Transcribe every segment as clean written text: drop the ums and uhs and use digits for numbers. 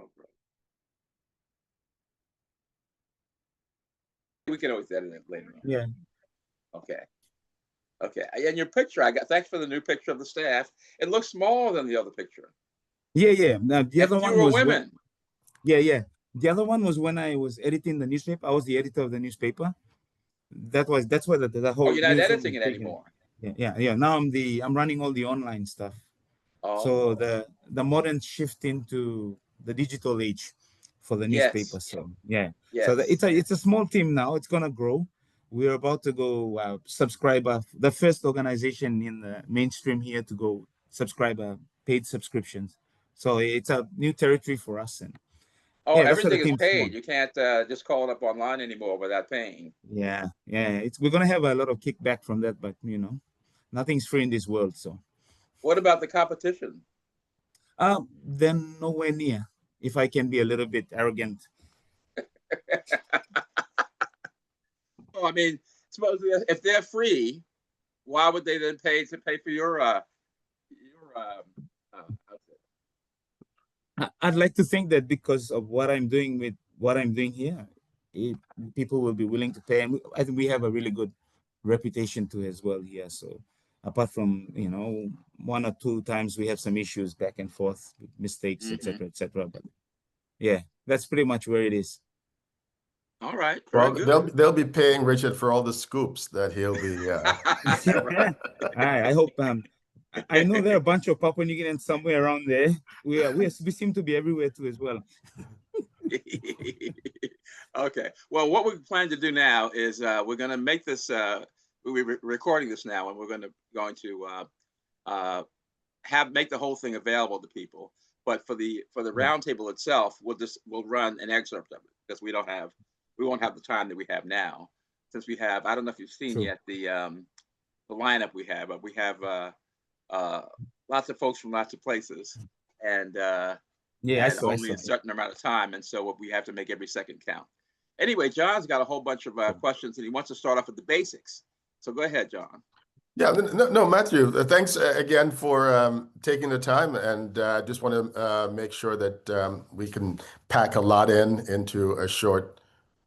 Oh, great. We can always edit it later on. Yeah. Okay. Okay. And your picture, thanks for the new picture of the staff. It looks smaller than the other picture. Yeah. Now, the other one was women. Yeah. The other one was when I was editing the newspaper. I was the editor of the newspaper. That's why the whole. Oh, you're not editing it anymore. Yeah. Now I'm running all the online stuff. Oh. So the modern shift into the digital age for the newspaper. So yeah. Yes. So it's a small team now. It's gonna grow. We're about to go subscriber, the first organization in the mainstream here to go subscriber paid subscriptions. So it's a new territory for us. And everything is paid. You can't just call it up online anymore without paying. Yeah. We're gonna have a lot of kickback from that, but nothing's free in this world. So what about the competition? Then nowhere near. If I can be a little bit arrogant. I mean, suppose if they're free, why would they then pay for your outfit? I'd like to think that because of what I'm doing here, people will be willing to pay, and I think we have a really good reputation too as well here. So apart from 1 or 2 times we have some issues back and forth, mistakes, etc., but yeah, that's pretty much where it is. All right. Well, they'll be paying Richard for all the scoops that he'll be. I hope. I know there are a bunch of Papua New Guineans somewhere around there. We seem to be everywhere too as well. Okay. Well, what we plan to do now is we're going to make this. We're recording this now, and we're going to make the whole thing available to people. But for the roundtable itself, we'll run an excerpt of it because we won't have the time that we have now, since we have, I don't know if you've seen yet the lineup we have, but we have lots of folks from lots of places, and only a certain amount of time, and so we have to make every second count. Anyway, John's got a whole bunch of questions, and he wants to start off with the basics. So go ahead, John. Yeah, no, Matthew, thanks again for taking the time, and just want to make sure that we can pack a lot into a short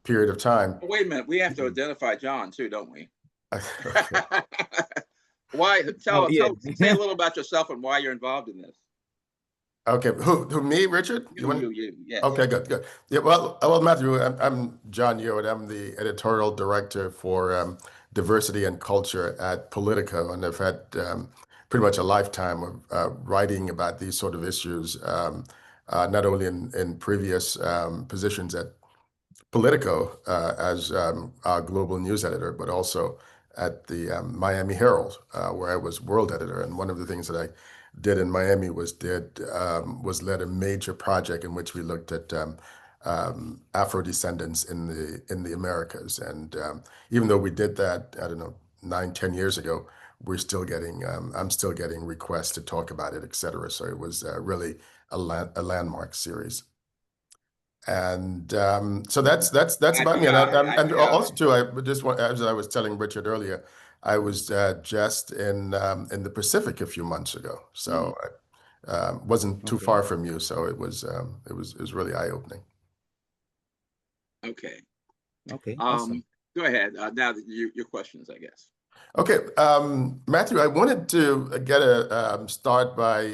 period of time. Wait a minute, we have to identify John too, don't we? Why? Say a little about yourself and why you're involved in this. Okay, who me, Richard? You, yes. Okay, good. Yeah, well, Matthew, I'm John Yearwood. I'm the editorial director for diversity and culture at Politico, and I've had pretty much a lifetime of writing about these sort of issues, not only in previous positions at Politico as our global news editor, but also at the Miami Herald, where I was world editor. And one of the things that I did in Miami was led a major project in which we looked at Afro descendants in the Americas. And even though we did that, I don't know, 9-10 years ago, we're still getting I'm still getting requests to talk about it, et cetera. So it was really a landmark series. And so that's about me. And also too, I just want, as I was telling Richard earlier, I was just in the Pacific a few months ago, so I wasn't too far from you. So it was really eye-opening. Okay. Awesome. Go ahead. Now your questions, I guess. Okay, Matthew, I wanted to get a start by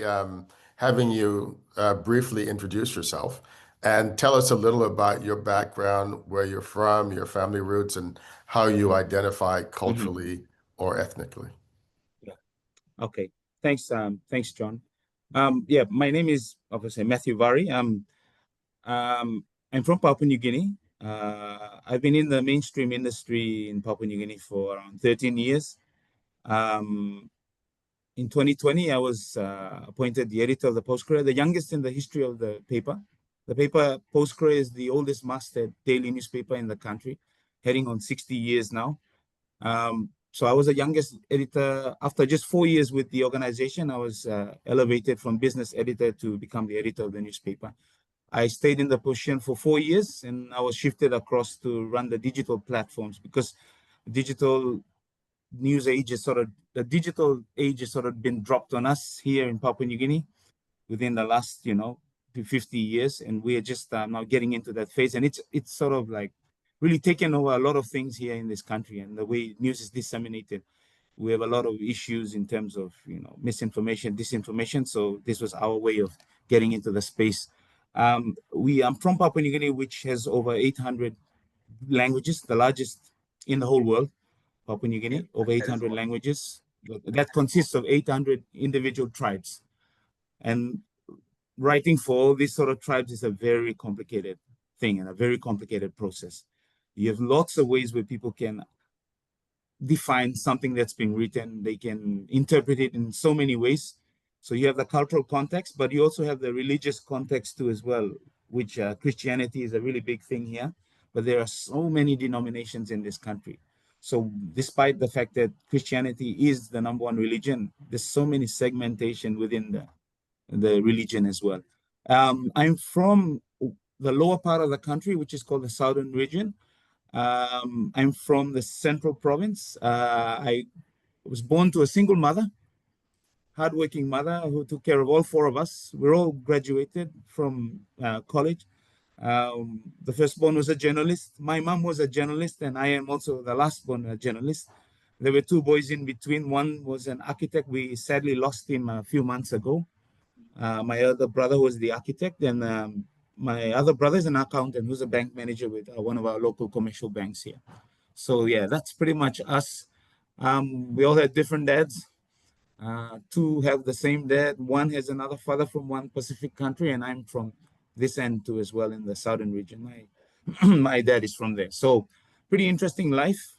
having you briefly introduce yourself and tell us a little about your background, where you're from, your family roots, and how you identify culturally or ethnically. Yeah. Okay. Thanks, John. Yeah, my name is obviously Matthew Vari. I'm from Papua New Guinea. I've been in the mainstream industry in Papua New Guinea for around 13 years. In 2020, I was appointed the editor of the Post Courier, the youngest in the history of the paper. The paper Post Courier is the oldest masthead daily newspaper in the country, heading on 60 years now. So I was the youngest editor. After just 4 years with the organization, I was elevated from business editor to become the editor of the newspaper. I stayed in the position for 4 years, and I was shifted across to run the digital platforms because digital news age is the digital age has sort of been dropped on us here in Papua New Guinea within the last, to 50 years, and we are just now getting into that phase. And it's sort of like really taken over a lot of things here in this country, and the way news is disseminated. We have a lot of issues in terms of, you know, misinformation, disinformation. So this was our way of getting into the space. I'm from Papua New Guinea, which has over 800 languages, the largest in the whole world. Papua New Guinea, over 800 languages. That consists of 800 individual tribes. And writing for all these sort of tribes is a very complicated thing and a very complicated process. You have lots of ways where people can define something that's being written. They can interpret it in so many ways. So you have the cultural context, but you also have the religious context too as well, which Christianity is a really big thing here. But there are so many denominations in this country. So despite the fact that Christianity is the #1 religion, there's so many segmentation within the religion as well. I'm from the lower part of the country, which is called the Southern region. I'm from the Central Province. I was born to a single mother, hardworking mother who took care of all 4 of us. We're all graduated from college. The firstborn was a journalist. My mom was a journalist, and I am also the lastborn a journalist. There were 2 boys in between. One was an architect. We sadly lost him a few months ago. My other brother was the architect, and my other brother is an accountant who's a bank manager with one of our local commercial banks here. So yeah, that's pretty much us. We all had different dads. 2 have the same dad. 1 has another father from one Pacific country, and I'm from this end too as well in the Southern region. My dad is from there. So pretty interesting life.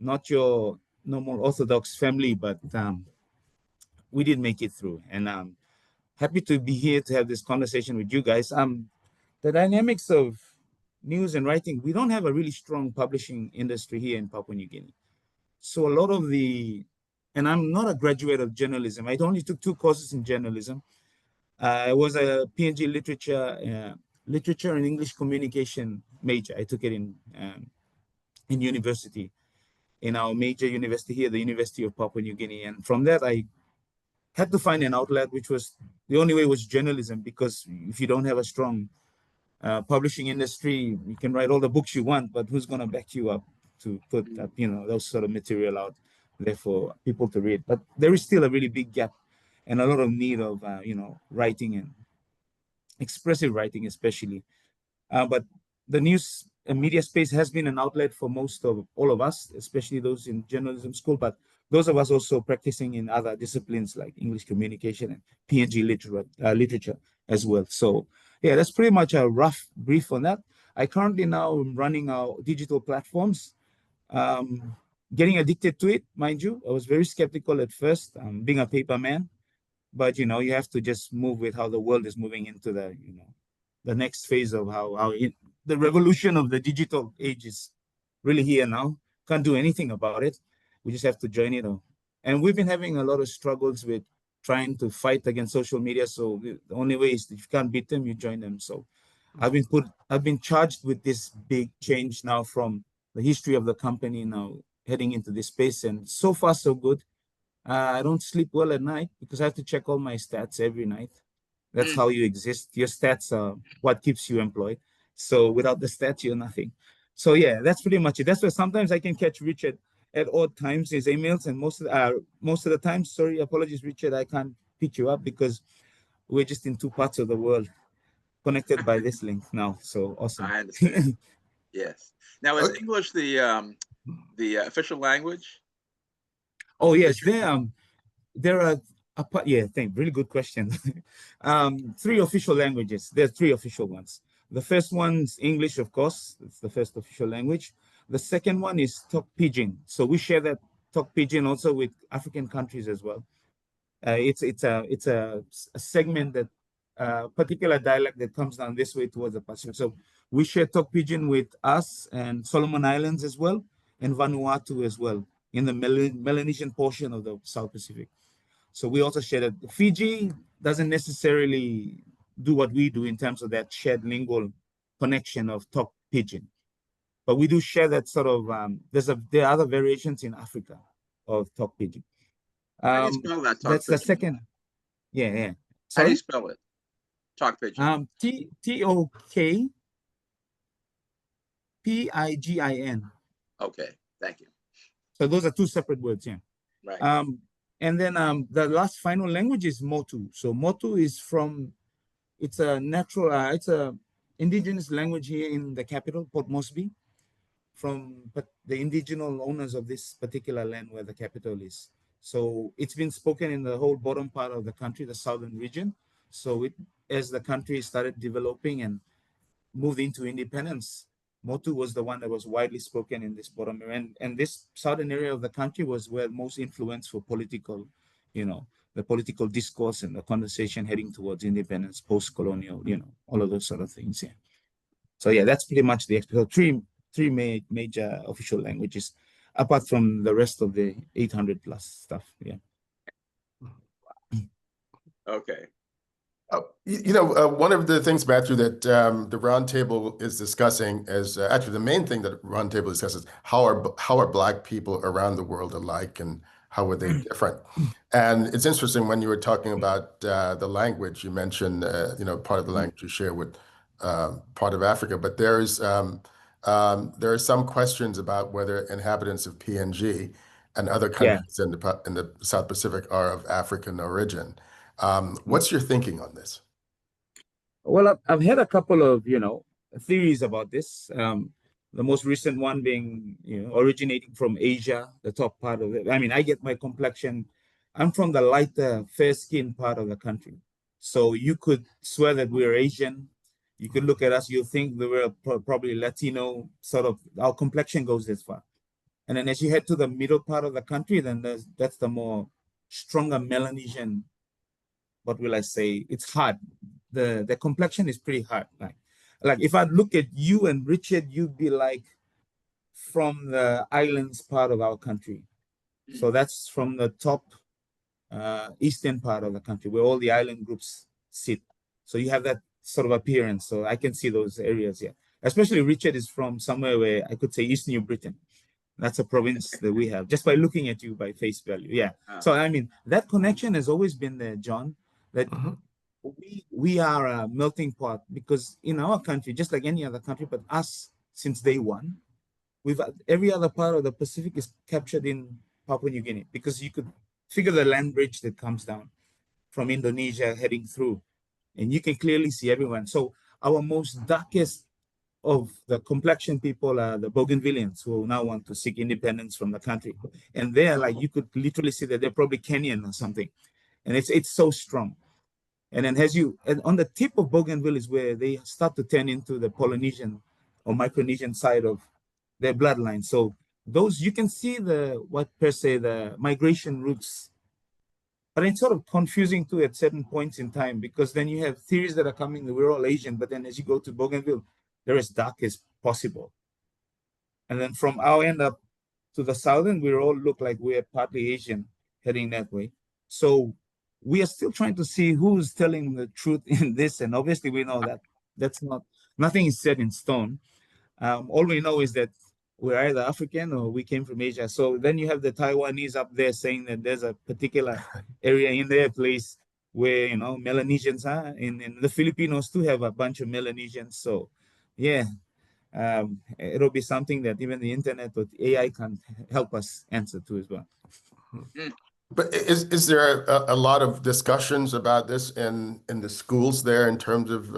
Not your normal Orthodox family, but we did make it through. And happy to be here to have this conversation with you guys. The dynamics of news and writing, we don't have a really strong publishing industry here in Papua New Guinea. So a lot of and I'm not a graduate of journalism. I only took 2 courses in journalism. I was a PhD literature and English communication major. I took it in university, in our major university here, the University of Papua New Guinea. And from that, I had to find an outlet, which was the only way was journalism, because if you don't have a strong publishing industry, you can write all the books you want, but who's going to back you up to put up, you know, those sort of material out there for people to read? But there is still a really big gap and a lot of need of, you know, writing and expressive writing, especially. But the news and media space has been an outlet for most of all of us, especially those in journalism school, but those of us also practicing in other disciplines like English communication and PNG literature as well. So yeah, that's pretty much a rough brief on that. I currently now am running our digital platforms, getting addicted to it, mind you. I was very skeptical at first, being a paper man, but you know, you have to just move with how the world is moving into the, you know, the next phase of the revolution of the digital age is really here now. Can't do anything about it. We just have to join it. And we've been having a lot of struggles with trying to fight against social media. So the only way is if you can't beat them, you join them. So I've been charged with this big change now from the history of the company now heading into this space. And so far, so good. I don't sleep well at night because I have to check all my stats every night. That's how you exist. Your stats are what keeps you employed. So without the stats, you're nothing. So yeah, that's pretty much it. That's why sometimes I can catch Richard at odd times, his emails, and most of the time, sorry, apologies, Richard, I can't pick you up because we're just in 2 parts of the world connected by this link now. So awesome. I understand. Yes. Now, is English the official language? Oh yes, there are really good question. 3 official languages. There are 3 official ones. The first one's English, of course. It's the first official language. The second one is Tok Pidgin. So we share that Tok Pidgin also with African countries as well. It's a segment that particular dialect that comes down this way towards the Pacific. So we share Tok Pidgin with us and Solomon Islands as well, and Vanuatu as well in the Melanesian portion of the South Pacific. So we also share that. Fiji doesn't necessarily do what we do in terms of that shared lingual connection of Tok Pidgin. But we do share that sort of, there are other variations in Africa of Tok Pidgin. How do you spell that? That's the second. Yeah. Sorry? How do you spell it? Talk Pidgin. Tokpigin. Okay, thank you. So those are two separate words, yeah. Right. And then the last final language is Motu. So Motu is from, it's a natural, it's a indigenous language here in the capital, Port Moresby, from the indigenous owners of this particular land where the capital is. So it's been spoken in the whole bottom part of the country, the southern region. So as the country started developing and moved into independence, Motu was the one that was widely spoken in this bottom area. And this southern area of the country was where most influence for political, the political discourse and the conversation heading towards independence, post-colonial, all of those sort of things. Yeah. So yeah, that's pretty much the three major official languages, apart from the rest of the 800 plus stuff. Yeah. Okay. One of the things, Matthew, that the roundtable is discussing is actually the main thing that roundtable discusses: how are Black people around the world alike, and how are they different? And it's interesting when you were talking about the language. You mentioned, part of the language you share with part of Africa, but there are some questions about whether inhabitants of PNG and other countries in the South Pacific are of African origin. What's your thinking on this? Well, I've had a couple of, theories about this. The most recent one being, originating from Asia, the top part of it. I mean, I get my complexion. I'm from the lighter, fair-skinned part of the country. So you could swear that we're Asian. You could look at us, you think that we're probably Latino, sort of, our complexion goes this far. And then as you head to the middle part of the country, then that's the more stronger Melanesian. What will I say? It's hard. The complexion is pretty hard. Like if I look at you and Richard, you'd be like from the islands part of our country. So that's from the top eastern part of the country where all the island groups sit. So you have that sort of appearance. So I can see those areas here. Especially Richard is from somewhere where I could say East New Britain. That's a province that we have just by looking at you by face value. Yeah. So I mean, that connection has always been there, John, that we are a melting pot, because in our country, just like any other country, but us since day one, every other part of the Pacific is captured in Papua New Guinea, because you could figure the land bridge that comes down from Indonesia heading through, and you can clearly see everyone. So our most darkest of the complexion people are the Bougainvilleans, who now want to seek independence from the country. And they're like, you could literally see that they're probably Kenyan or something. And it's so strong. And then on the tip of Bougainville is where they start to turn into the Polynesian or Micronesian side of their bloodline. So those, you can see the migration routes. But it's sort of confusing too at certain points in time, because then you have theories that are coming that we're all Asian, but then as you go to Bougainville, they're as dark as possible. And then from our end up to the southern, we all look like we're partly Asian heading that way. So we are still trying to see who's telling the truth in this. And obviously we know that nothing is set in stone. All we know is that we're either African or we came from Asia. So then you have the Taiwanese up there saying that there's a particular area in their place where, Melanesians are. And the Filipinos too have a bunch of Melanesians. So yeah, it'll be something that even the internet or the AI can help us answer to as well. But is there a lot of discussions about this in the schools there, in terms of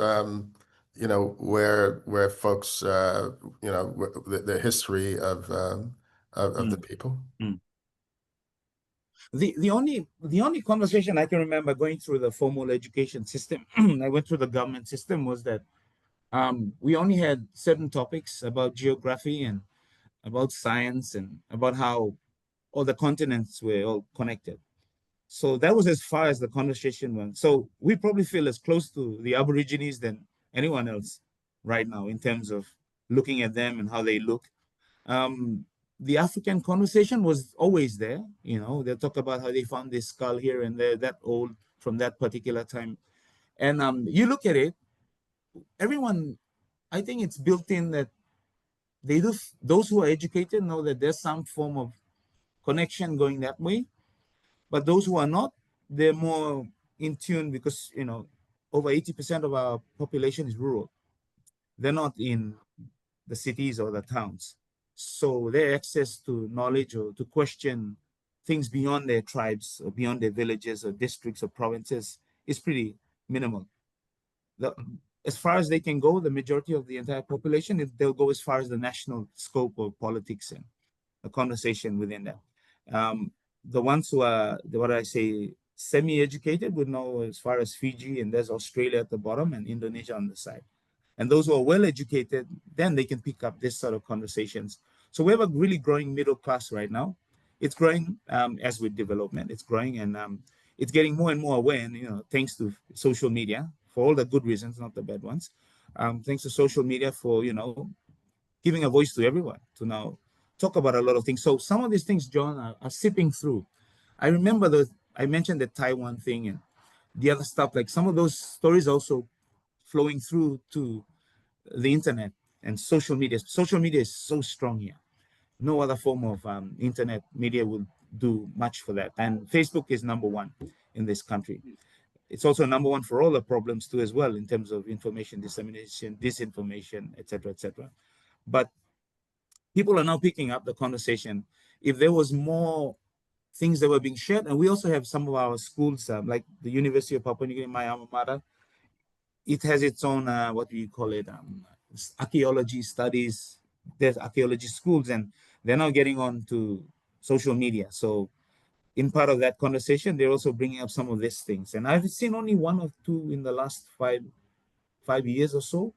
where folks the history of the people? The only conversation I can remember going through the formal education system, I went through the government system, was that we only had certain topics about geography and about science and about how all the continents were all connected. So that was as far as the conversation went. So we probably feel as close to the Aborigines than anyone else right now in terms of looking at them and how they look. The African conversation was always there. They'll talk about how they found this skull here and there, that old from that particular time. And you look at it, everyone, I think it's built in that those who are educated know that there's some form of connection going that way. But those who are not, they're more in tune because, over 80% of our population is rural. They're not in the cities or the towns. So their access to knowledge or to question things beyond their tribes or beyond their villages or districts or provinces is pretty minimal. As far as they can go, the majority of the entire population, they'll go as far as the national scope of politics and a conversation within that. The ones who are, what I say, semi-educated would know as far as Fiji, and there's Australia at the bottom and Indonesia on the side. And those who are well-educated, then they can pick up this sort of conversations. So we have a really growing middle class right now. It's growing as with development. It's growing, and it's getting more and more aware. And thanks to social media for all the good reasons, not the bad ones. Thanks to social media for giving a voice to everyone to now talk about a lot of things. So some of these things, John, are sipping through. I remember I mentioned the Taiwan thing and the other stuff. Like some of those stories also flowing through to the internet and social media. Social media is so strong here. No other form of internet media will do much for that. And Facebook is number one in this country. It's also number one for all the problems too, as well, in terms of information dissemination, disinformation, etc., etc. But people are now picking up the conversation. If there was more things that were being shared, and we also have some of our schools, like the University of Papua New Guinea, my alma mater, it has its own, what do you call it, archaeology studies. There's archaeology schools, and they're now getting on to social media. So in part of that conversation, they're also bringing up some of these things. And I've seen only one or two in the last five years or so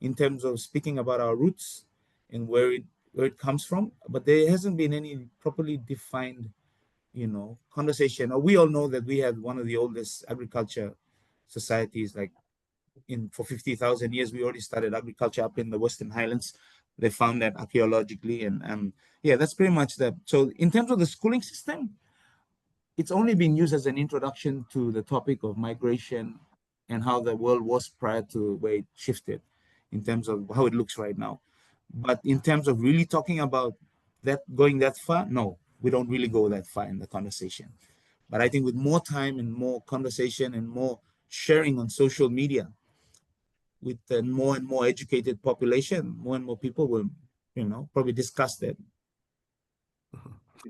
in terms of speaking about our roots and where it comes from. But there hasn't been any properly defined, conversation. We all know that we have one of the oldest agriculture societies, like for 50,000 years. We already started agriculture up in the Western Highlands. They found that archaeologically, and yeah, that's pretty much that. So in terms of the schooling system, it's only been used as an introduction to the topic of migration and how the world was prior to where it shifted in terms of how it looks right now. But in terms of really talking about that, going that far, no, we don't really go that far in the conversation. But I think with more time and more conversation and more sharing on social media, with the more and more educated population, more and more people will, probably discuss that.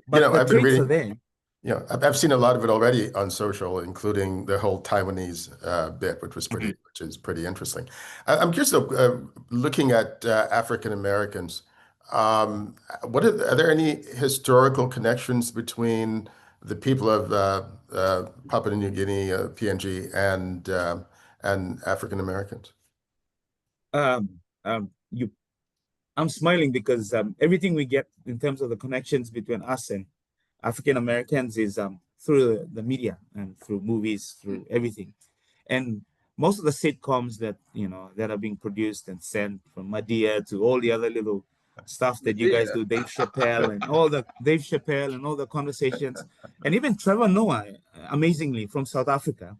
But the I've been traits are reading. there. I've seen a lot of it already on social, including the whole Taiwanese bit, which is pretty interesting. I'm curious though, looking at African Americans, are there any historical connections between the people of Papua New Guinea, PNG, and African Americans? I'm smiling because everything we get in terms of the connections between us and African Americans is through the media and through movies, through everything. And most of the sitcoms that that are being produced and sent, from Madea to all the other little stuff that you guys do, Dave Chappelle and all the conversations, and even Trevor Noah, amazingly, from South Africa,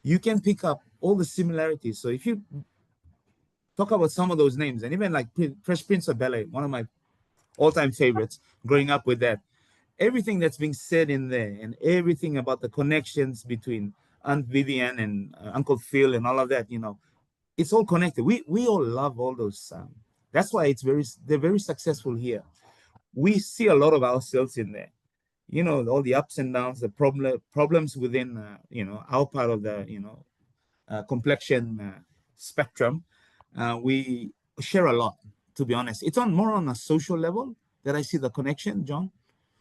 you can pick up all the similarities. So if you talk about some of those names, and even like Fresh Prince of Bel-Air, one of my all-time favorites, growing up with that, everything that's being said in there and everything about the connections between Aunt Vivian and Uncle Phil and all of that, it's all connected. We all love all those. That's why they're very successful here. We see a lot of ourselves in there. All the ups and downs, the problems within, our part of the, complexion spectrum. We share a lot, to be honest. It's more on a social level that I see the connection, John.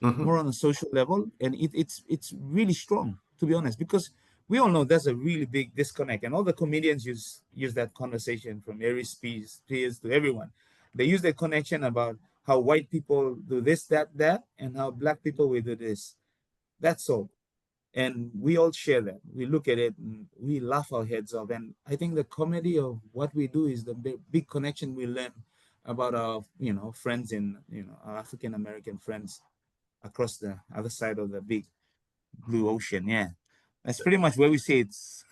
More on a social level, and it's really strong, to be honest, because we all know there's a really big disconnect, and all the comedians use that conversation, from Aries Spears to everyone. They use that connection about how white people do this, that, and how black people will do this. That's all. And we all share that. We look at it and we laugh our heads off. And I think the comedy of what we do is the big connection we learn about our, friends in, our African American friends across the other side of the big blue ocean. Yeah, that's pretty much where we see it's.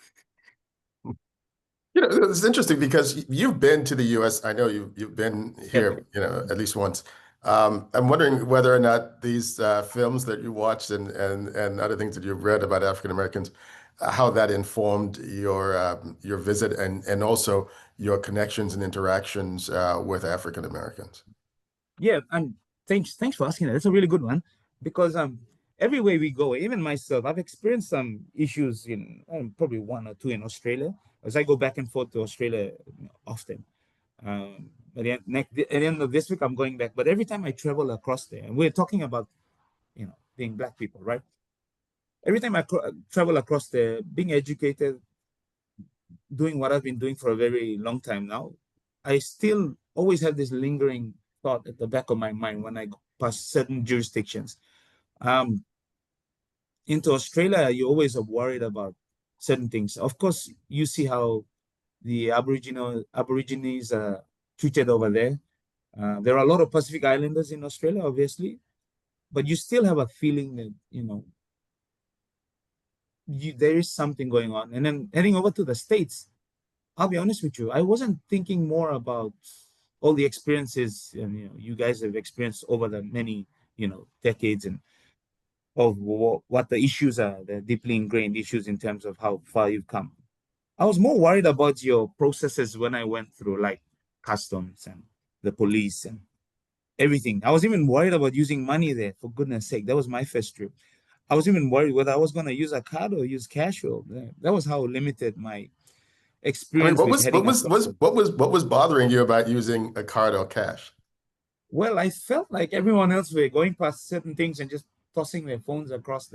It's interesting because you've been to the U.S. I know you've been here, at least once. I'm wondering whether or not these films that you watched and other things that you've read about African Americans how that informed your visit and also your connections and interactions with African Americans. Yeah, and thanks for asking that. That's a really good one because everywhere we go, even myself, I've experienced some issues in probably one or two in Australia, as I go back and forth to Australia often. At the end of this week, I'm going back. But every time I travel across there, and we're talking about, being Black people, right? Every time I travel across there, being educated, doing what I've been doing for a very long time now, I still always have this lingering thought at the back of my mind when I go past certain jurisdictions. Into Australia, you always are worried about certain things. Of course, you see how the Aborigines are treated over there. There are a lot of Pacific Islanders in Australia, obviously, but you still have a feeling that, there is something going on. And then heading over to the States, I'll be honest with you, I wasn't thinking more about all the experiences and you guys have experienced over the many decades and of what the issues are, the deeply ingrained issues in terms of how far you've come. I was more worried about your processes when I went through like customs and the police and everything. I was even worried about using money there, for goodness sake. That was my first trip. I was even worried whether I was going to use a card or use cash. Or that was how limited my I mean, experience with heading across. what was bothering you about using a card or cash? Well, I felt like everyone else were going past certain things and just tossing their phones across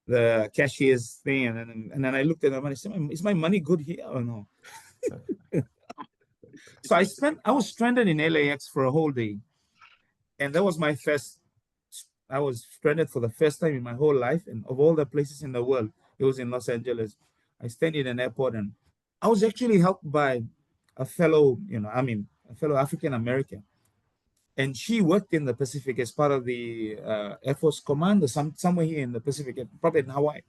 the cashier's thing, and then I looked at them and I said, "Is my money good here or no?" So I was stranded in LAX for a whole day, and that was my first. I was stranded for the first time in my whole life, and of all the places in the world, it was in Los Angeles. I stayed in an airport, and I was actually helped by a fellow, a fellow African American, and she worked in the Pacific as part of the Air Force Command, or somewhere here in the Pacific, probably in Hawaii.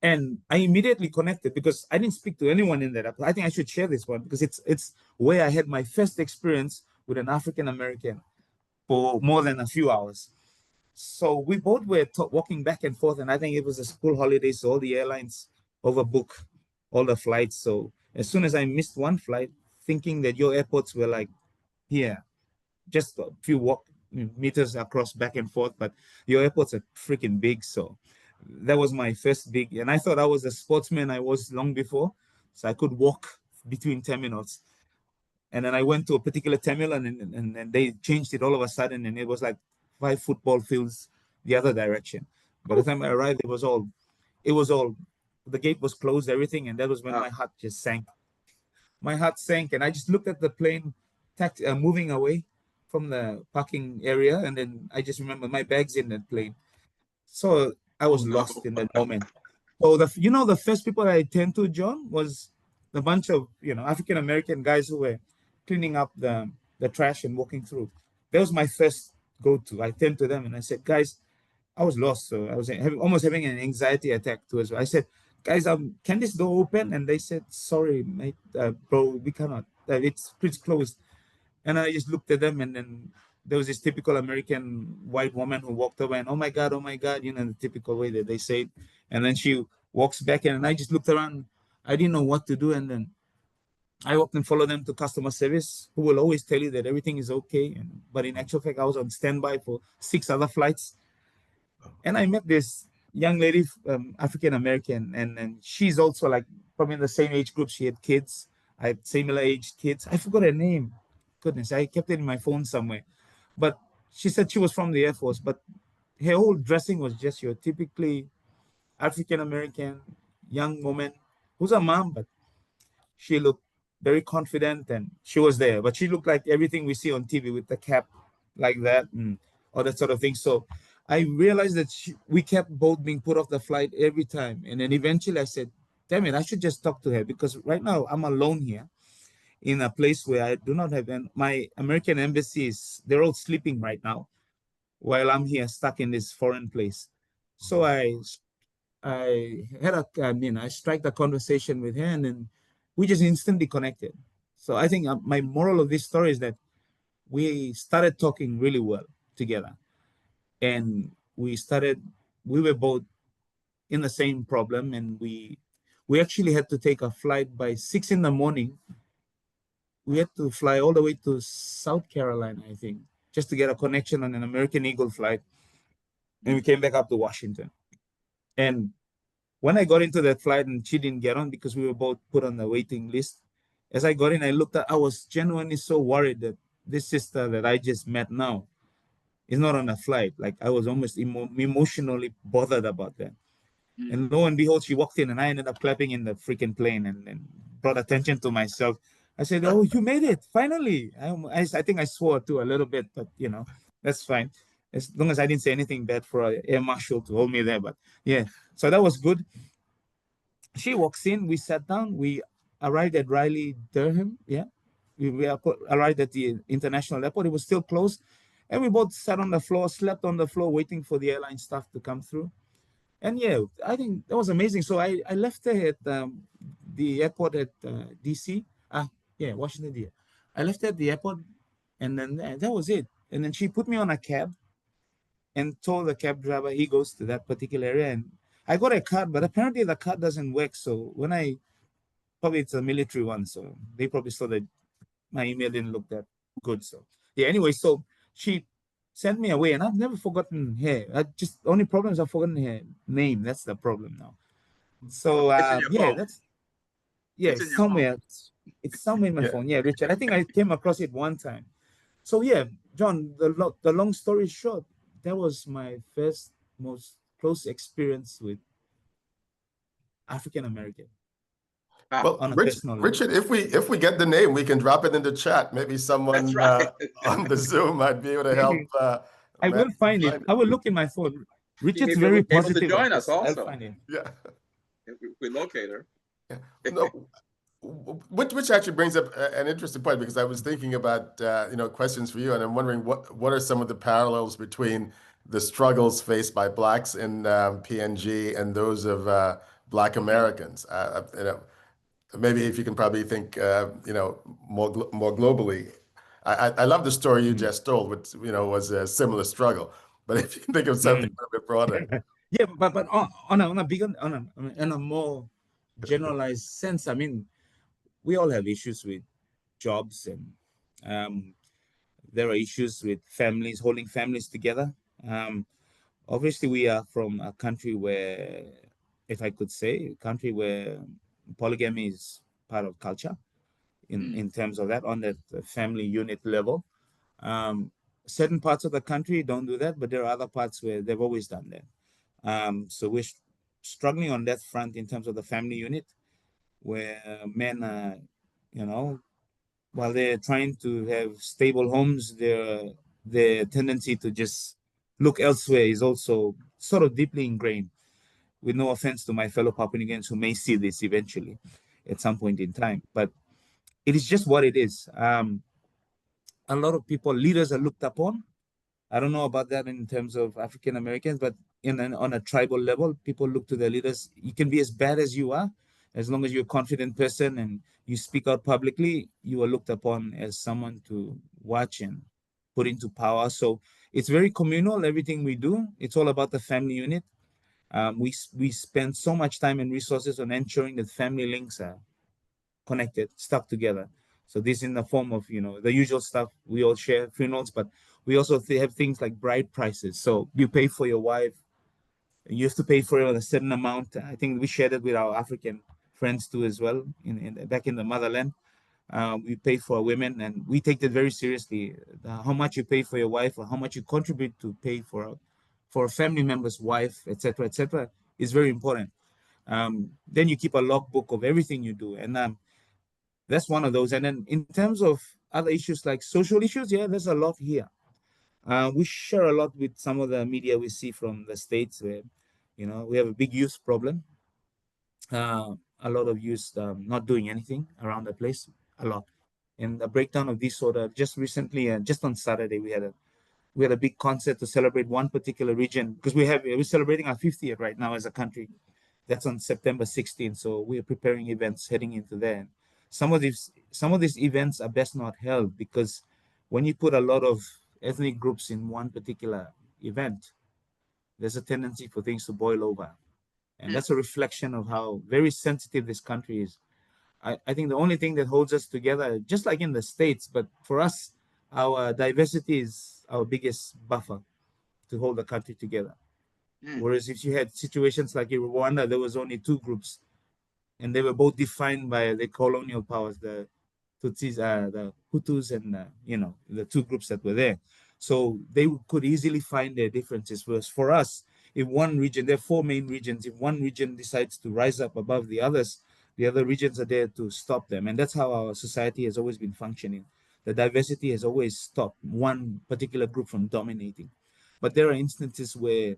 And I immediately connected because I didn't speak to anyone in that. I think I should share this one because it's where I had my first experience with an African American for more than a few hours. So we both were walking back and forth, and I think it was a school holiday, so all the airlines overbook all the flights. So as soon as I missed one flight, thinking that your airports were like here, just a few meters across back and forth, but your airports are freaking big. So that was my first big, and I thought I was a sportsman. I was long before, so I could walk between terminals. And then I went to a particular terminal, and they changed it all of a sudden, and it was like 5 football fields the other direction. By the time I arrived, it was all, the gate was closed, everything, and that was when my heart just sank. My heart sank, and I just looked at the plane moving away from the parking area, and then I just remember my bag's in that plane. So I was lost in that moment. So the first people I turned to, John, was the bunch of African American guys who were cleaning up the trash and walking through. That was my first go-to. I turned to them and I said, "Guys, I was lost, so I was almost having an anxiety attack too as well." I said, "Guys, can this door open?" And they said, "Sorry, mate, bro, we cannot. It's closed." And I just looked at them, and then there was this typical American white woman who walked over and, oh my God, the typical way that they say it. And then she walks back in, and I just looked around. I didn't know what to do. And then I often follow them to customer service, who will always tell you that everything is okay. But in actual fact, I was on standby for 6 other flights. And I met this young lady, African American, and she's also like probably in the same age group. She had kids. I had similar aged kids. I forgot her name. Goodness, I kept it in my phone somewhere. But she said she was from the Air Force, but her whole dressing was just your typically African American young woman who's a mom, but she looked very confident and she was there. But she looked like everything we see on TV with the cap like that and all that sort of thing. So I realized that we kept both being put off the flight every time. And then eventually I said, damn it, I should just talk to her because right now I'm alone here in a place where I do not have, and my American embassies, they're all sleeping right now while I'm here stuck in this foreign place. So I strike a conversation with her, and then we just instantly connected. So I think my moral of this story is that we started talking really well together, and we were both in the same problem, and we actually had to take a flight by 6 in the morning. We had to fly all the way to South Carolina, I think, just to get a connection on an American Eagle flight. And we came back up to Washington. And when I got into that flight and she didn't get on because we were both put on the waiting list, as I got in, I looked at, I was genuinely so worried that this sister that I just met now is not on a flight. Like, I was almost emotionally bothered about that. And lo and behold, she walked in and I ended up clapping in the freaking plane and brought attention to myself. I said, "Oh, you made it, finally." I think I swore too a little bit, but you know, that's fine. As long as I didn't say anything bad for an air marshal to hold me there. But yeah, so that was good. She walks in, we sat down, we arrived at Raleigh, Durham. Yeah, we arrived at the international airport. It was still closed. And we both sat on the floor, slept on the floor, waiting for the airline staff to come through. And yeah, I think that was amazing. So I left her at the airport at DC. Yeah, Washington, D.C. I left her at the airport, and then that was it. And then she put me on a cab and told the cab driver he goes to that particular area. And I got a card, but apparently the card doesn't work. So when probably it's a military one, so they probably saw that my email didn't look that good. So yeah, anyway, so she sent me away, and I've never forgotten her. The only problem is I've forgotten her name. That's the problem now. So It's in your yeah, phone. it's in your phone. somewhere. It's somewhere in my Yeah. phone. Yeah, Richard. I think I came across it one time. So yeah, John. The long story short, that was my first most close experience with African American Well, on a personal level. Richard, if we get the name, we can drop it in the chat. Maybe That's someone right. on the Zoom might be able to help. I will find it. find I will look in my phone. She may Richard's be very able to positive. join us I'll also. find it. Yeah. If we locate her. Yeah. No, which actually brings up an interesting point, because I was thinking about questions for you, and I'm wondering what are some of the parallels between the struggles faced by blacks in PNG and those of Black Americans. Maybe if you can probably think more globally. I love the story you just told, which was a similar struggle. But if you can think of something a bit broader. Yeah, but on a bigger on a more generalized sense, I mean, we all have issues with jobs, and there are issues with families, holding families together. Obviously, we are from a country where, if I could say, a country where polygamy is part of culture in terms of that, on that family unit level. Certain parts of the country don't do that, but there are other parts where they've always done that. So we're struggling on that front in terms of the family unit, where men are, while they're trying to have stable homes, their tendency to just look elsewhere is also sort of deeply ingrained. With no offense to my fellow Papua New Guineans who may see this eventually at some point in time, but it is just what it is. A lot of people, leaders are looked upon. I don't know about that in terms of African Americans, but on a tribal level, people look to their leaders. You can be as bad as you are, as long as you're a confident person and you speak out publicly, you are looked upon as someone to watch and put into power. So it's very communal, everything we do. It's all about the family unit. We spend so much time and resources on ensuring that family links are connected, stuck together. So this in the form of, the usual stuff. We all share funerals, but we also have things like bride prices. So you pay for your wife, you have to pay for it a certain amount. I think we shared it with our African friends too as well, back in the motherland. We pay for women, and we take that very seriously. How much you pay for your wife, or how much you contribute to pay for a family member's wife, etc., is very important. Then you keep a logbook of everything you do, and that's one of those. And then in terms of other issues like social issues, yeah, there's a lot here. We share a lot with some of the media we see from the States, where, we have a big youth problem. A lot of youth not doing anything around the place, a lot. And a breakdown of disorder. Just recently, just on Saturday, we had a big concert to celebrate one particular region, because we're celebrating our 50th right now as a country. That's on September 16th. So we're preparing events heading into there. Some of these events are best not held, because when you put a lot of ethnic groups in one particular event, there's a tendency for things to boil over. And that's a reflection of how very sensitive this country is. I think the only thing that holds us together, just like in the States, but for us, our diversity is our biggest buffer to hold the country together. Whereas if you had situations like in Rwanda, there was only two groups, and they were both defined by the colonial powers, the Tutsis, the Hutus, and the two groups that were there. So they could easily find their differences. Whereas for us, if one region, there are four main regions, if one region decides to rise up above the others, the other regions are there to stop them. And that's how our society has always been functioning. The diversity has always stopped one particular group from dominating. But there are instances where,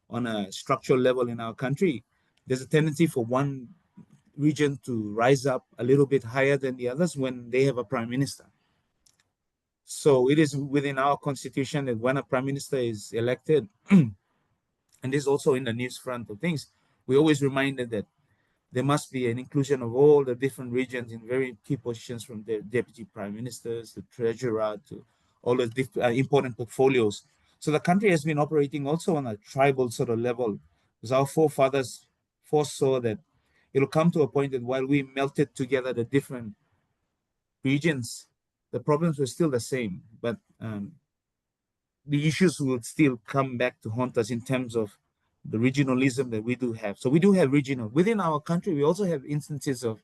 on a structural level in our country, there's a tendency for one region to rise up a little bit higher than the others when they have a prime minister. So it is within our constitution that when a prime minister is elected, and this is also in the news front of things, we always reminded that there must be an inclusion of all the different regions in very key positions, from the deputy prime ministers, the treasurer, to all the important portfolios. So the country has been operating also on a tribal sort of level, because our forefathers foresaw that it'll come to a point that while we melted together the different regions, the problems were still the same, but the issues will still come back to haunt us in terms of the regionalism that we do have. So we do have regional within our country. We also have instances of,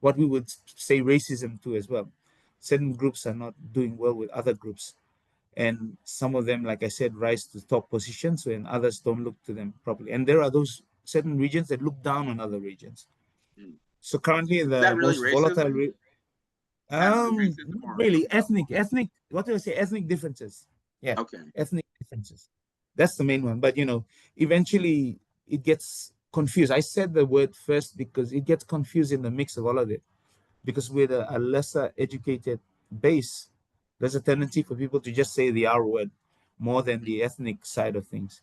what we would say racism too as well. Certain groups are not doing well with other groups, and some of them, like I said, rise to top positions when others don't look to them properly. And there are those certain regions that look down on other regions. So currently, Is the that really most volatile, racism? Racism or really ethnic. What do I say? Ethnic differences. Yeah, okay. ethnic differences. That's the main one. But eventually it gets confused. I said the word first because it gets confused in the mix of all of it. Because with a lesser educated base, there's a tendency for people to just say the R word more than the ethnic side of things.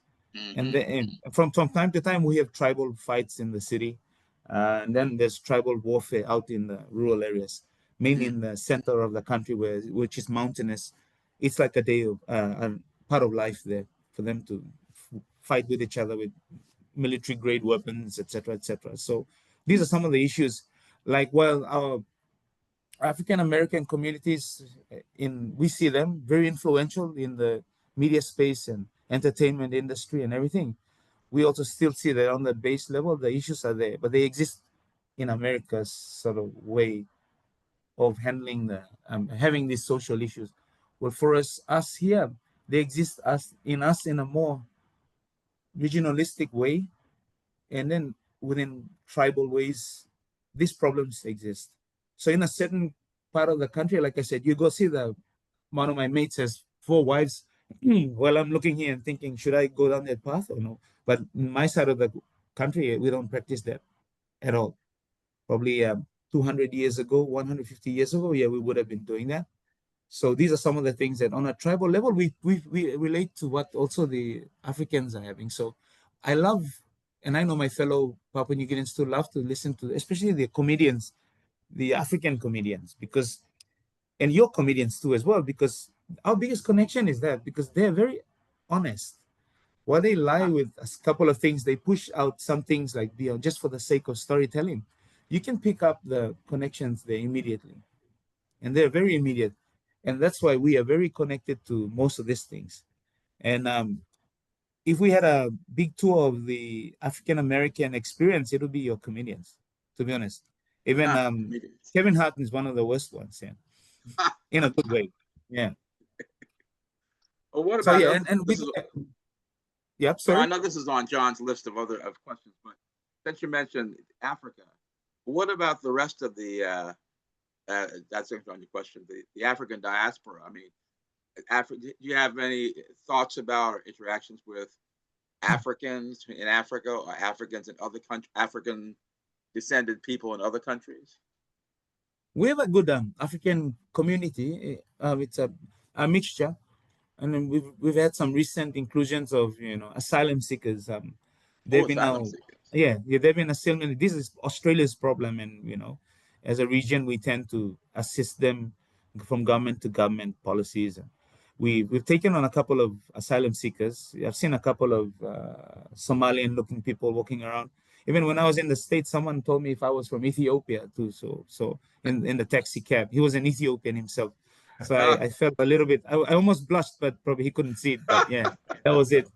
And then from time to time, we have tribal fights in the city. And then there's tribal warfare out in the rural areas, mainly in the center of the country, which is mountainous. It's like a day of a part of life there for them to fight with each other with military grade weapons, etc., etc. So these are some of the issues. Like, while our African American communities, we see them very influential in the media space and entertainment industry and everything, we also still see that on the base level the issues are there, but they exist in America's sort of way of handling having these social issues. Well, for us here, they exist in a more regionalistic way, and then within tribal ways, these problems exist. So in a certain part of the country, like I said, you go see one of my mates has 4 wives. Well, I'm looking here and thinking, should I go down that path or no? But in my side of the country, we don't practice that at all. Probably 200 years ago, 150 years ago, yeah, we would have been doing that. So these are some of the things that on a tribal level, we relate to what also the Africans are having. So I love, and I know my fellow Papua New Guineans too love to listen to, especially the comedians, the African comedians, and your comedians too as well, because our biggest connection is that, because they're very honest. While they lie with a couple of things, they push out some things like beyond, just for the sake of storytelling. You can pick up the connections there immediately, and they're very immediate. And that's why we are very connected to most of these things. And if we had a big tour of the African American experience, it would be your comedians, to be honest. Even Kevin Hart is one of the worst ones, yeah, in a good way. Yeah. Well, what So about yeah, and yeah, so sorry. I know this is on John's list of questions, but since you mentioned Africa, what about the rest of the that's on your question, the African diaspora? I mean, do you have any thoughts about or interactions with Africans in Africa or Africans in other countries, African descended people in other countries? We have a good African community. It's a mixture, and then we've had some recent inclusions of asylum seekers. They've been Asylum now, seekers. yeah, they've been asylum. This is Australia's problem, and as a region, we tend to assist them from government to government policies. we've taken on a couple of asylum seekers. I've seen a couple of Somalian-looking people walking around. Even when I was in the States, someone told me if I was from Ethiopia too. So in the taxi cab, he was an Ethiopian himself. So I felt a little bit. I almost blushed, but probably he couldn't see it. But yeah, that was it.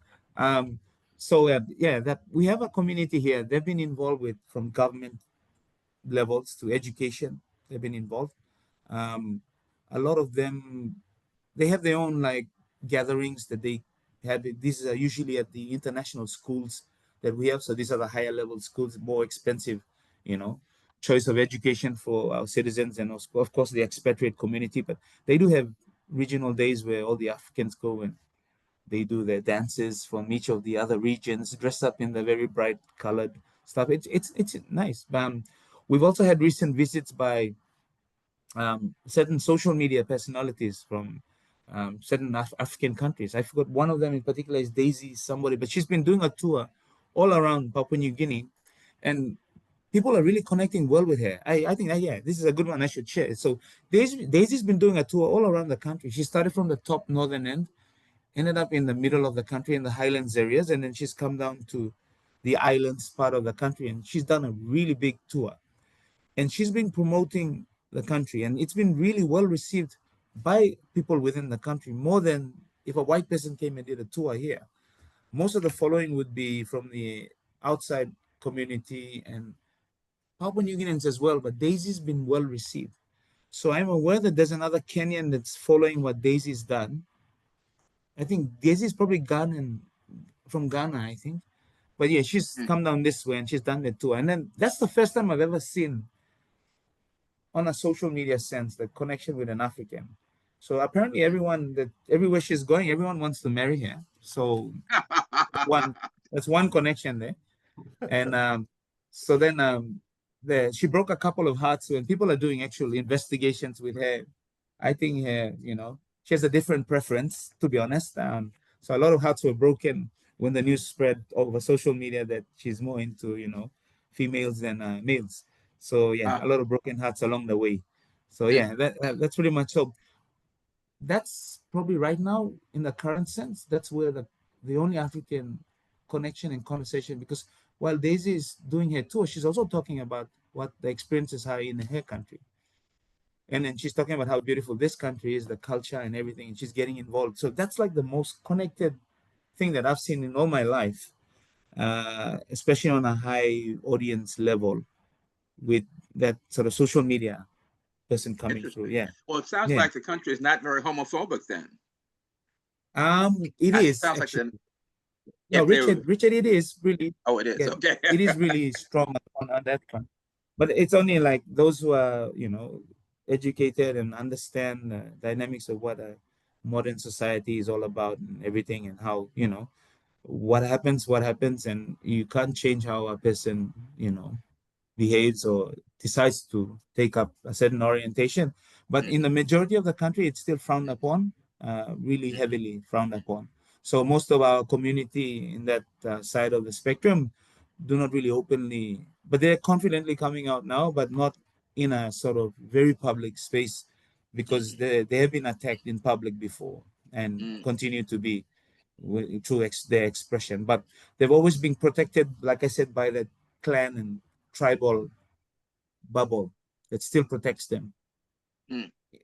So yeah, that we have a community here. They've been involved with from government levels to education. They've been involved. Um, a lot of them, they have their own like gatherings that they have. These are usually at the international schools that we have. So these are the higher level schools, more expensive, you know, choice of education for our citizens and also, of course, the expatriate community. But they do have regional days where all the Africans go and they do their dances from each of the other regions, dressed up in the very bright colored stuff. It's nice. We've also had recent visits by certain social media personalities from certain African countries. I forgot one of them in particular is Daisy somebody, but she's been doing a tour all around Papua New Guinea, and people are really connecting well with her. I think that, yeah, this is a good one. I should share it. So Daisy's been doing a tour all around the country. She started from the top northern end, ended up in the middle of the country in the highlands areas, and then she's come down to the islands part of the country, and she's done a really big tour. And she's been promoting the country, and it's been really well received by people within the country, more than if a white person came and did a tour here. Most of the following would be from the outside community and Papua New Guineans as well, but Daisy's been well received. So I'm aware that there's another Kenyan that's following what Daisy's done. I think Daisy's probably Ghanaian, from Ghana, I think. But yeah, she's come down this way and she's done the tour. And then that's the first time I've ever seen on a social media sense the connection with an African. So apparently everyone that everywhere she's going, everyone wants to marry her. So that's one connection there. And so then she broke a couple of hearts when people are doing actual investigations with her. I think her, she has a different preference, to be honest. So a lot of hearts were broken when the news spread over social media that she's more into, females than males. So yeah, a lot of broken hearts along the way. So yeah, that's pretty much so. That's probably right now in the current sense. That's where the only African connection and conversation, because while Daisy is doing her tour, she's also talking about what the experiences are in her country. And then she's talking about how beautiful this country is, the culture and everything, and she's getting involved. So that's like the most connected thing that I've seen in all my life, especially on a high audience level with that sort of social media person coming through. Yeah. Well, it sounds like the country is not very homophobic then. It That is sounds actually. like No, Richard, it is really. Oh, it is. Yeah, Okay. it is really strong on that front. But it's only like those who are, educated and understand the dynamics of what a modern society is all about and everything, and how, what happens, and you can't change how a person, behaves or decides to take up a certain orientation. But in the majority of the country, it's still frowned upon, really heavily frowned upon. So most of our community in that side of the spectrum do not really openly, but they're confidently coming out now, but not in a sort of very public space, because they have been attacked in public before and continue to be through their expression. But they've always been protected, like I said, by the clan and tribal bubble that still protects them.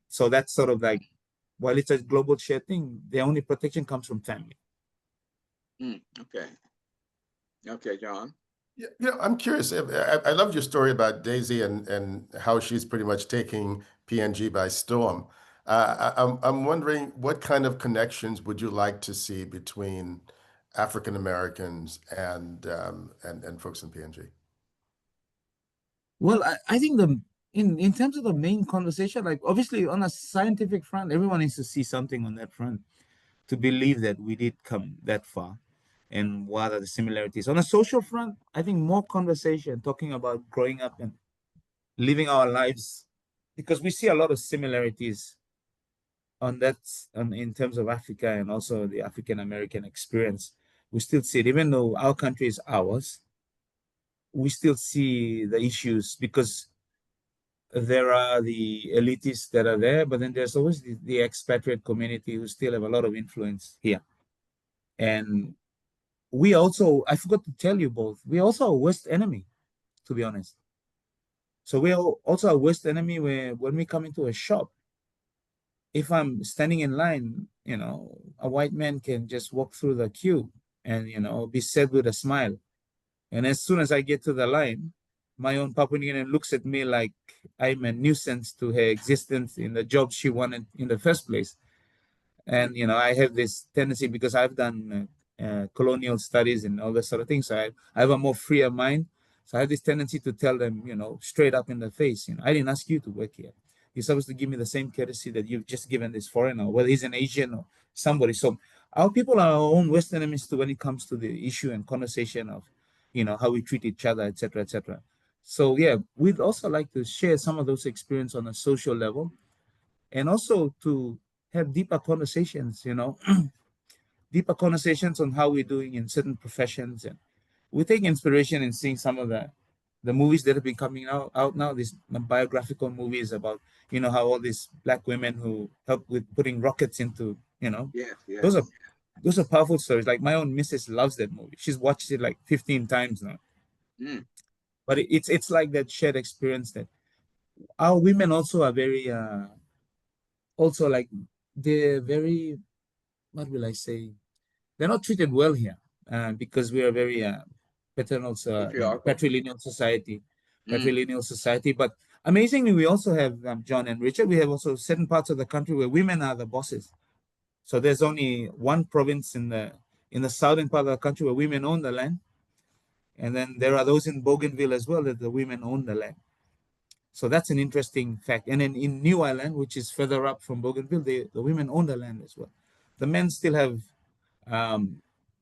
So that's sort of like, while it's a global shared thing, the only protection comes from family. Okay. Okay, John. Yeah, I'm curious. I love your story about Daisy and how she's pretty much taking PNG by storm. I'm wondering what kind of connections would you like to see between African Americans and folks in PNG? Well, I think in terms of the main conversation, like obviously on a scientific front, everyone needs to see something on that front to believe that we did come that far. And what are the similarities? On a social front, I think more conversation, talking about growing up and living our lives, because we see a lot of similarities on that, in terms of Africa and also the African American experience. We still see it, even though our country is ours, we still see the issues, because there are the elitists that are there, but then there's always the expatriate community who still have a lot of influence here. And we also, I forgot to tell you both, we also our worst enemy, to be honest. So we are also our worst enemy where when we come into a shop, if I'm standing in line, a white man can just walk through the queue and, be said with a smile. And as soon as I get to the line, my own Papua New Guinean looks at me like I'm a nuisance to her existence in the job she wanted in the first place. And, I have this tendency because I've done colonial studies and all this sort of thing. So I have a more freer mind. So I have this tendency to tell them, straight up in the face, I didn't ask you to work here. You're supposed to give me the same courtesy that you've just given this foreigner, whether he's an Asian or somebody. So our people are our own worst enemies to when it comes to the issue and conversation of, how we treat each other, etc., etc. So yeah, we'd also like to share some of those experiences on a social level, and also to have deeper conversations, deeper conversations on how we're doing in certain professions. And we take inspiration in seeing some of the movies that have been coming out now, these biographical movies about, how all these Black women who help with putting rockets into, Yes, those yes. are those are powerful stories. Like my own missus loves that movie. She's watched it like 15 times now. Mm. But it's like that shared experience that our women also are very also like they're very, what will I say? They're not treated well here because we are very paternal, Patriarchal. patrilineal society, Mm. But amazingly, we also have John and Richard. We have also certain parts of the country where women are the bosses. So there's only one province in the southern part of the country where women own the land, and then there are those in Bougainville as well that the women own the land. So that's an interesting fact. And then in New Island, which is further up from Bougainville, the women own the land as well. The men still have,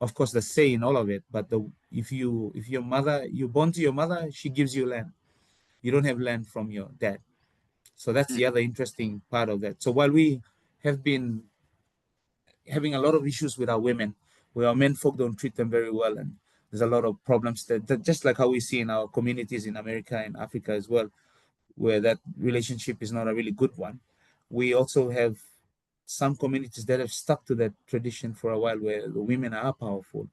of course, the say in all of it. But if your mother, you're born to your mother, she gives you land. You don't have land from your dad. So that's the Mm. other interesting part of that. So while we have been having a lot of issues with our women, where our men folk don't treat them very well, and there's a lot of problems that just like how we see in our communities in America and Africa as well, where that relationship is not a really good one. We also have some communities that have stuck to that tradition for a while, where the women are powerful.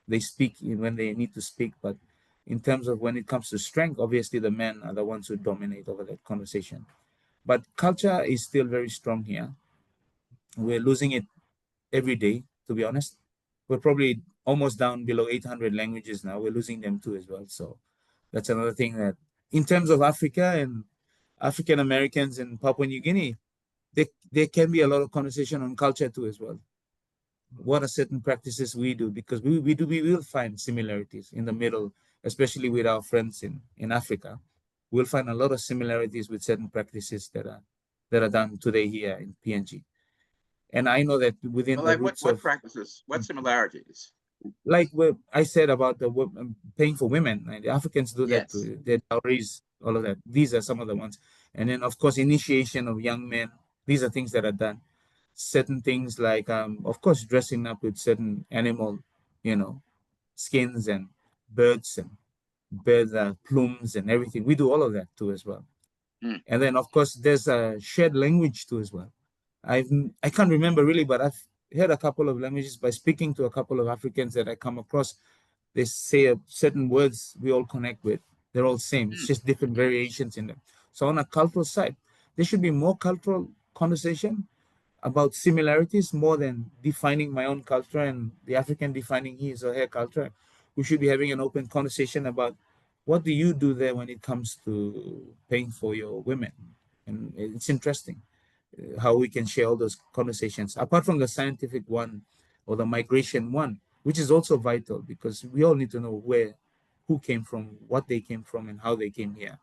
They speak when they need to speak, but in terms of when it comes to strength, obviously the men are the ones who dominate over that conversation. But culture is still very strong here. We're losing it every day, to be honest. We're probably almost down below 800 languages now. We're losing them too as well. So that's another thing that, in terms of Africa and African Americans in Papua New Guinea, there can be a lot of conversation on culture too as well. What are certain practices we do? Because we will find similarities in the middle, especially with our friends in Africa. We'll find a lot of similarities with certain practices that are done today here in PNG. And I know that within Well, the like roots what of, practices, what similarities? like what I said about the paying for women, right? The Africans do that Yes. too. Their dowries, all of that. These are some of the ones. And then, of course, initiation of young men. These are things that are done. Certain things like, of course, dressing up with certain animal, skins and birds and bird plumes and everything. We do all of that too as well. Mm. And then, of course, there's a shared language too as well. I can't remember really, but I've heard a couple of languages by speaking to a couple of Africans that I come across. They say certain words we all connect with. They're all same. It's Mm. just different variations in them. So on a cultural side, there should be more cultural conversation about similarities more than defining my own culture and the African defining his or her culture. We should be having an open conversation about what do you do there when it comes to paying for your women. And it's interesting how we can share all those conversations apart from the scientific one or the migration one, which is also vital because we all need to know who came from, what they came from, and how they came here.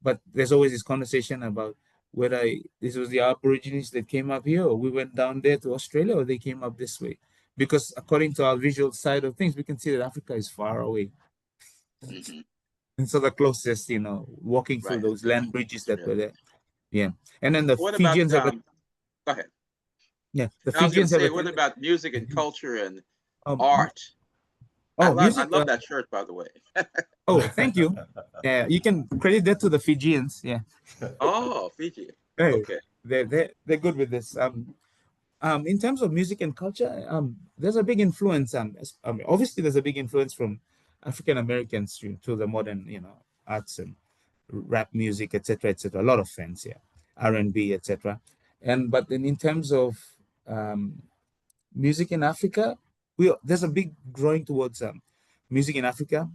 But there's always this conversation about whether this was the Aborigines that came up here, or we went down there to Australia, or they came up this way. Because according to our visual side of things, we can see that Africa is far away. Mm-hmm. And so the closest, walking through Right. those land bridges that Yeah. were there. Yeah. And then the What about, Fijians have go ahead. the I was going to Fijians have say, a what about music and culture and um, art? I oh, love music. that shirt, by the way. Oh, thank you. Yeah, you can credit that to the Fijians. Yeah. Oh, Fiji. Hey, Okay. they're good with this. In terms of music and culture, there's a big influence. Obviously, there's a big influence from African Americans to the modern, arts and rap music, etc., etc. A lot of fans, yeah, R&B, etc. And but then in terms of um, music in Africa, there's a big growing towards music in Africa,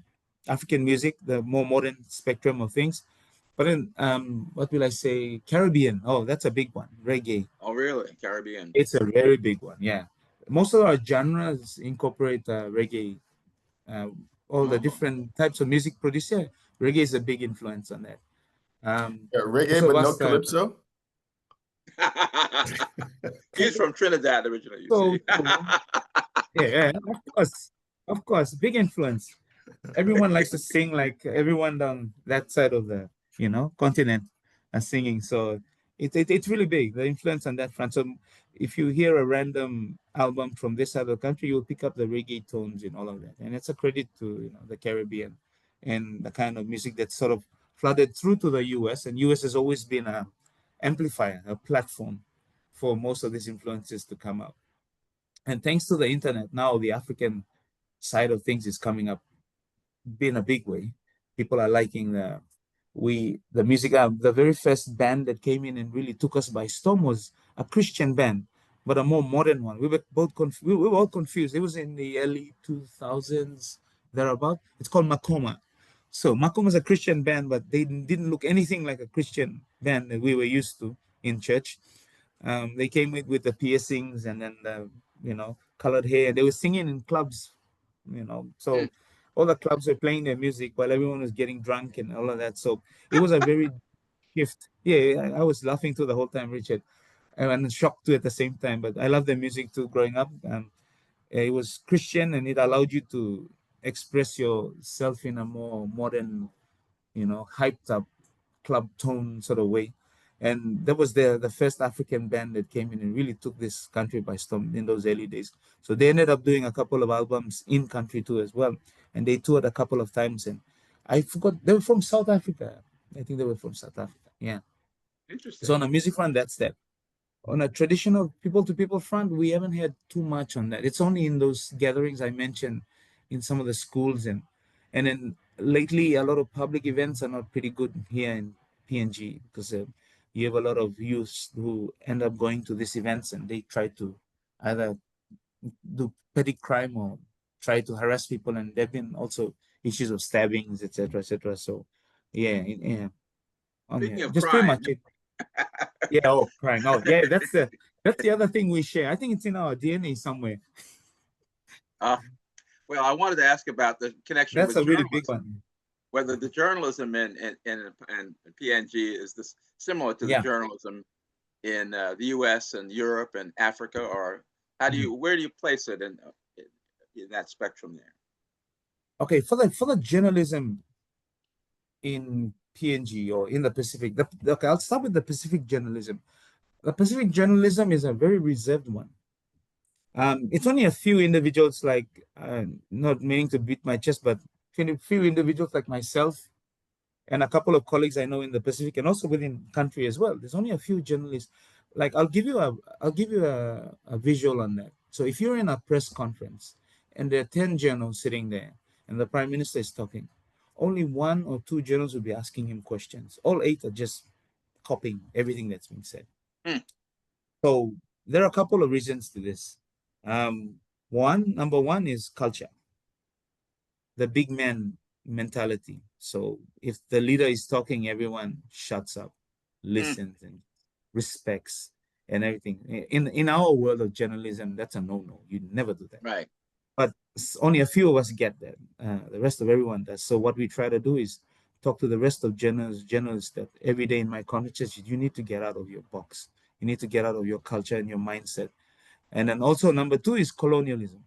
African music, the more modern spectrum of things. But then, what will I say? Caribbean. Oh, that's a big one. Reggae. Oh, really? Caribbean. It's a very big one. Yeah. Most of our genres incorporate reggae. Uh, all the Oh. different types of music produced. Yeah, reggae is a big influence on that. Yeah, reggae, Also, but no was calypso. He's from Trinidad originally, you so see. yeah, of course, big influence. Everyone likes to sing, like everyone down that side of the continent are singing. So it's really big, the influence on that front. So if you hear a random album from this side of the country, you'll pick up the reggae tones and all of that. And it's a credit to the Caribbean and the kind of music that sort of flooded through to the US. And US has always been a amplifier, a platform for most of these influences to come out. And thanks to the internet, now the African side of things is coming up in a big way. People are liking the music. The very first band that came in and really took us by storm was a Christian band, but a more modern one. We were all confused. It was in the early 2000s thereabout. It's called Makoma. So Makoma is a Christian band, but they didn't look anything like a Christian band that we were used to in church. They came with the piercings and then the colored hair. They were singing in clubs, Hmm. so all the clubs were playing their music while everyone was getting drunk and all of that. So it was a very shift. Yeah, I was laughing to the whole time, Richard, and shocked too at the same time. But I love the music too growing up. It was Christian and it allowed you to express yourself in a more modern, hyped up club tone sort of way. And that was the first African band that came in and really took this country by storm in those early days. So they ended up doing a couple of albums in country too as well. And they toured a couple of times. And I forgot, they were from South Africa. I think they were from South Africa. Yeah. So Interesting. on the music front, that's that. On a traditional people to people front, we haven't had too much on that. It's only in those gatherings I mentioned in some of the schools, and then lately a lot of public events are not pretty good here in PNG because you have a lot of youths who end up going to these events and they try to either do petty crime or try to harass people, and there've been also issues of stabbings, etc., etc. So yeah, yeah, on Speaking here, of just pretty crime, much it. Yeah, oh, crying out. Yeah, that's the other thing we share. I think it's in our DNA somewhere. uh, well, I wanted to ask about the connection That's with a really big journalism. one. Whether the journalism in PNG is this similar to the Yeah. journalism in the U.S. and Europe and Africa, or Mhm. where do you place it in that spectrum there? Okay, for the journalism in PNG or in the Pacific. Okay, I'll start with the Pacific journalism. The Pacific journalism is a very reserved one. It's only a few individuals, like not meaning to beat my chest, but few individuals like myself and a couple of colleagues I know in the Pacific and also within country as well. There's only a few journalists. Like I'll give you a visual on that. So if you're in a press conference and there are 10 journals sitting there and the Prime Minister is talking, only one or two journals will be asking him questions. All eight are just copying everything that's being said. Hmm. So there are a couple of reasons to this. Number one is culture, the big man mentality. So if the leader is talking, everyone shuts up, Hmm. listens, and respects and everything. In our world of journalism, that's a no-no. You never do that. Right. But only a few of us get that. The rest of everyone does. So what we try to do is talk to the rest of journalists that every day in my conversations, you need to get out of your box. You need to get out of your culture and your mindset. And then also number two is colonialism.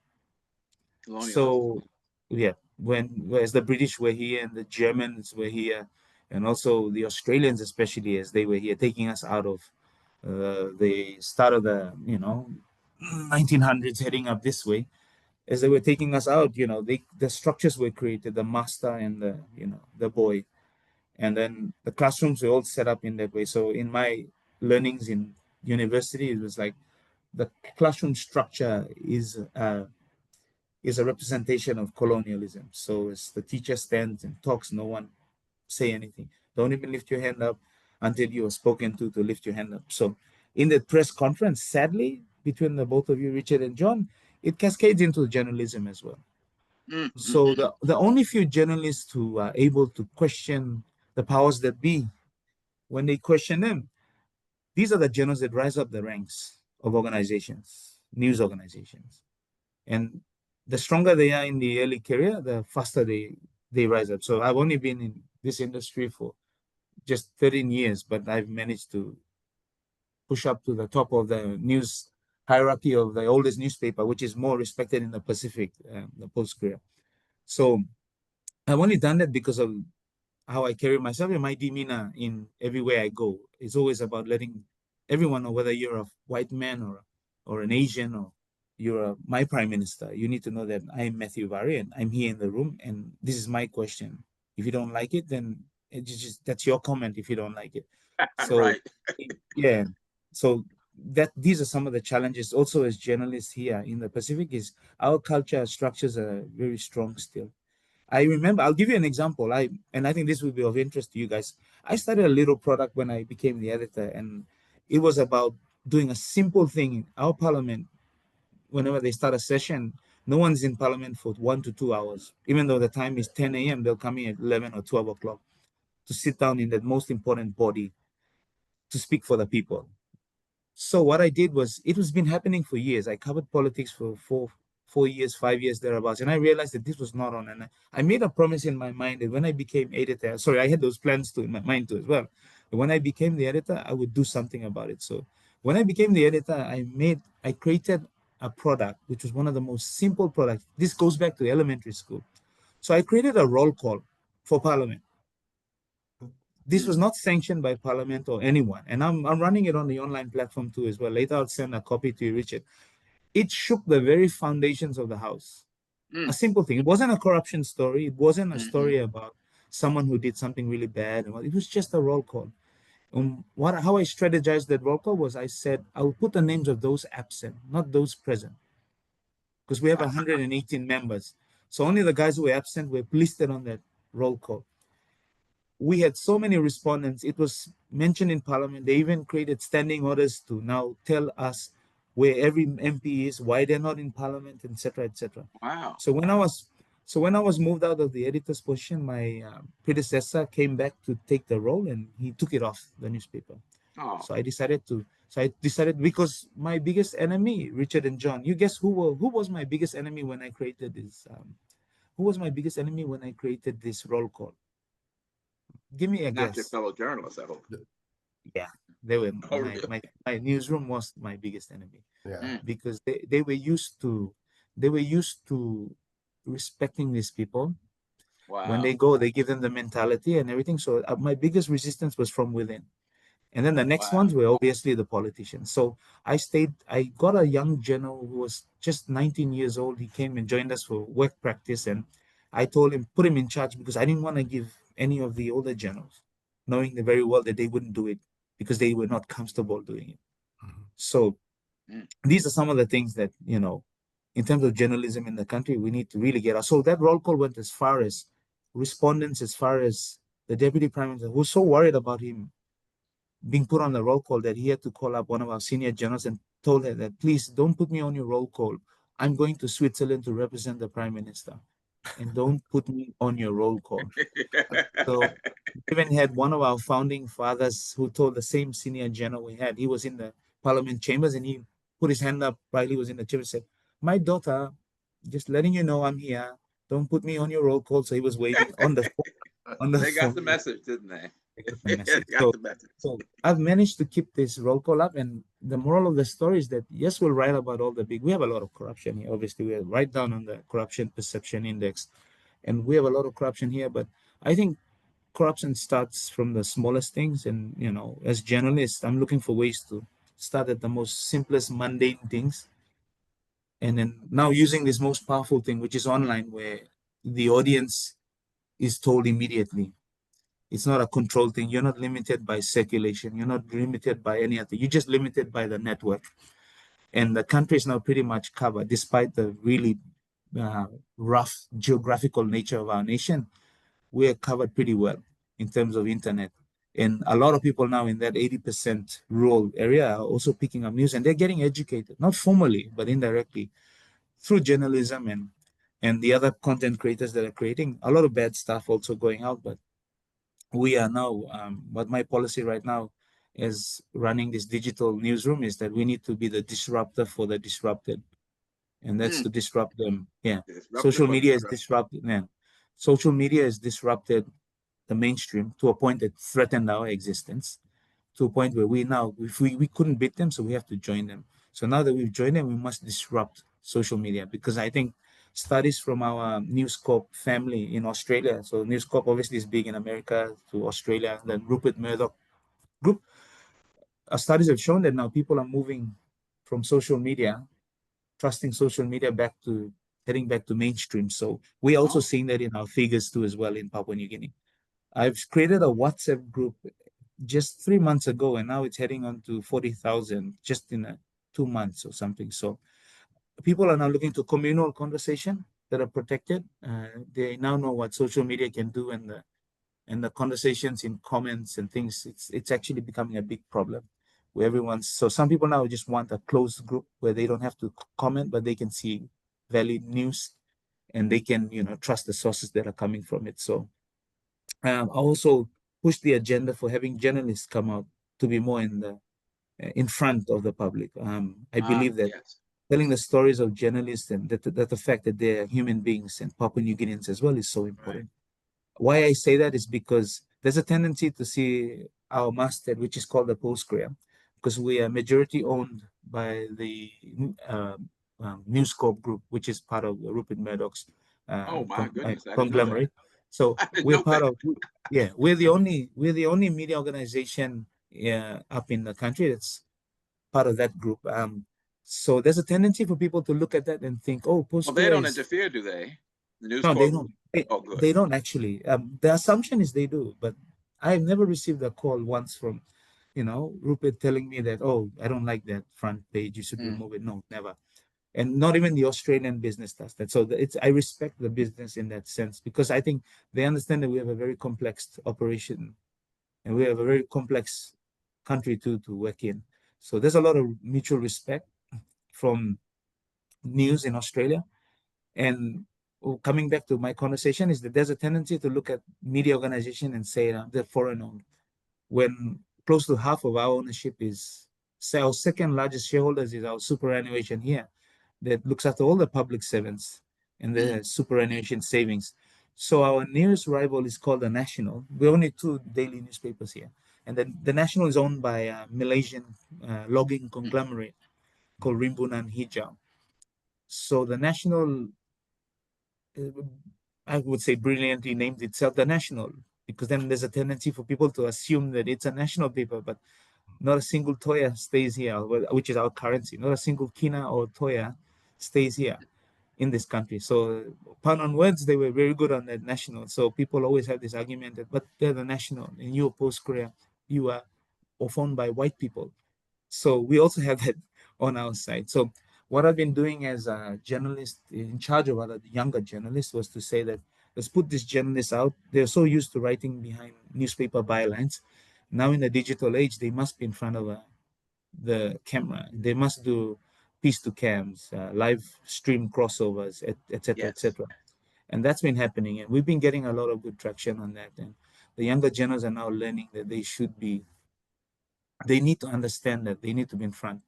Colonialism. So yeah, whereas the British were here and the Germans were here, and also the Australians, especially as they were here, taking us out of the start of the 1900s, heading up this way. As they were taking us out, the structures were created, the master and the boy. And then the classrooms were all set up in that way. So in my learnings in university, it was like the classroom structure is a representation of colonialism. So as the teacher stands and talks, no one say anything. Don't even lift your hand up until you are spoken to lift your hand up. So in the press conference, sadly, between the both of you, Richard and John, it cascades into journalism as well. So the only few journalists who are able to question the powers that be, when they question them, these are the journalists that rise up the ranks of organizations, news organizations. And the stronger they are in the early career, the faster they rise up. So I've only been in this industry for just 13 years, but I've managed to push up to the top of the news hierarchy of the oldest newspaper, which is more respected in the Pacific, the Post Courier. So I've only done that because of how I carry myself and my demeanor in everywhere I go. It's always about letting everyone know, whether you're a white man or an Asian or you're my prime minister. You need to know that I'm Matthew Vari and I'm here in the room and this is my question. If you don't like it, then it's just that's your comment if you don't like it. So Right. yeah. So that these are some of the challenges also as journalists here in the Pacific is our culture structures are very strong still. I remember, I'll give you an example. I think this will be of interest to you guys. I started a little product when I became the editor, and it was about doing a simple thing. Our parliament, whenever they start a session, no one's in parliament for 1 to 2 hours. Even though the time is 10 a.m., they'll come in at 11 or 12 o'clock to sit down in that most important body to speak for the people. So what I did was, it was been happening for years. I covered politics for 4 years, 5 years thereabouts, and I realized that this was not on. And I made a promise in my mind that when I became editor, sorry, I had those plans too in my mind too as well. But when I became the editor, I would do something about it. So when I became the editor, I created a product which was one of the most simple products. This goes back to elementary school. So I created a roll call for Parliament. This was not sanctioned by Parliament or anyone, and I'm running it on the online platform too as well. Later, I'll send a copy to you, Richard. It shook the very foundations of the House. A simple thing. It wasn't a corruption story. It wasn't a story about someone who did something really bad. It was just a roll call. How I strategized that roll call was, I said I will put the names of those absent, not those present, because we have 118 members. So only the guys who were absent were listed on that roll call. We had so many respondents. It was mentioned in Parliament. They even created standing orders to now tell us where every MP is, why they're not in Parliament, etc., etc. Wow. So when I was moved out of the editor's position, my predecessor came back to take the role, and he took it off the newspaper. Oh. So I decided because my biggest enemy, Richard and John, you guess who was my biggest enemy when I created this? Who was my biggest enemy when I created this roll call? Give me a Not guess. your fellow journalists, I hope. Yeah, they were Oh, really? my newsroom was my biggest enemy. Yeah. Because they were used to respecting these people. Wow. When they go, they give them the mentality and everything. So my biggest resistance was from within. And then the next Wow. ones were obviously the politicians. So I got a young general who was just 19 years old. He came and joined us for work practice. And I told him, put him in charge, because I didn't want to give any of the older generals, knowing very well that they wouldn't do it because they were not comfortable doing it. So these are some of the things that, in terms of journalism in the country, we need to really get out. So that roll call went as far as respondents, as far as the deputy prime minister, who was so worried about him being put on the roll call that he had to call up one of our senior generals and told her that, please don't put me on your roll call. I'm going to Switzerland to represent the prime minister, and don't put me on your roll call. So we even had one of our founding fathers who told the same senior general we had. He was in the parliament chambers and he put his hand up while he was in the chamber and said, my daughter, just letting you know I'm here. Don't put me on your roll call. So he was waving on the phone. They got the message, didn't they? They got the message. They got the message. So I've managed to keep this roll call up. And the moral of the story is that, yes, we'll write about all the big, we have a lot of corruption here. Obviously, we're right down on the corruption perception index. And we have a lot of corruption here. But I think corruption starts from the smallest things. And, as journalists, I'm looking for ways to start at the most simplest, mundane things. And then now using this most powerful thing, which is online, where the audience is told immediately. It's not a control thing. You're not limited by circulation. You're not limited by any other. You're just limited by the network. And the country is now pretty much covered, despite the really rough geographical nature of our nation. We are covered pretty well in terms of internet. And a lot of people now in that 80% rural area are also picking up news, and they're getting educated, not formally, but indirectly through journalism and the other content creators that are creating a lot of bad stuff also going out. But we are now, what my policy right now is running this digital newsroom is that we need to be the disruptor for the disrupted. And that's to disrupt them. Yeah. Social media is disrupted. Yeah. Social media has disrupted the mainstream to a point that threatened our existence, to a point where if we couldn't beat them, so we have to join them. So now that we've joined them, we must disrupt social media, because I think studies from our News Corp family in Australia, so News Corp obviously is big in America, to Australia, and then Rupert Murdoch group, studies have shown that now people are moving from social media, trusting social media, heading back to mainstream. So we're also seeing that in our figures too as well in Papua New Guinea. I've created a WhatsApp group just 3 months ago, and now it's heading on to 40,000 just in 2 months or something. So people are now looking to communal conversation that are protected. They now know what social media can do, and the conversations in comments and things, it's actually becoming a big problem where so some people now just want a closed group where they don't have to comment, but they can see valid news, and they can, trust the sources that are coming from it. So I also push the agenda for having journalists come out to be more in front of the public. I believe that telling the stories of journalists, and that the fact that they're human beings and Papua New Guineans as well, is so important. Why I say that is because there's a tendency to see our masthead, which is called the Post Courier, because we are majority owned by the News Corp group, which is part of Rupert Murdoch's conglomerate. So we're part of, we're the only media organization up in the country that's part of that group. So there's a tendency for people to look at that and think, oh, Post Courier. Well, they don't interfere, do they? The News Corp? They don't. They don't actually. The assumption is they do, but I've never received a call once from, Rupert telling me that, oh, I don't like that front page, you should remove it. No, never. And not even the Australian business does that. So I respect the business in that sense, because I think they understand that we have a very complex operation, and we have a very complex country to work in. So there's a lot of mutual respect from news in Australia. And coming back to my conversation is that there's a tendency to look at media organization and say they're foreign owned, when close to half of our ownership is, say, our second largest shareholders is our superannuation here, that looks after all the public servants and the superannuation savings. So our nearest rival is called The National. We're only 2 daily newspapers here. And then The National is owned by a Malaysian logging conglomerate called Rimbunan Hijau. So The National, I would say, brilliantly named itself The National, because then there's a tendency for people to assume that it's a national paper, but not a single toya stays here, which is our currency. Not a single kina or toya stays here in this country. So, pun on words, they were very good on that national. So people always have this argument that, but they're the national, and you're Post Courier, you are owned by white people. So we also have that on our side. So what I've been doing as a journalist in charge of other younger journalists was to say that let's put these journalists out. They're so used to writing behind newspaper bylines. Now in the digital age, they must be in front of the camera. They must do piece to cams, live stream crossovers, etc., etc. And that's been happening, and we've been getting a lot of good traction on that. And the younger journalists are now learning that they need to understand that they need to be in front.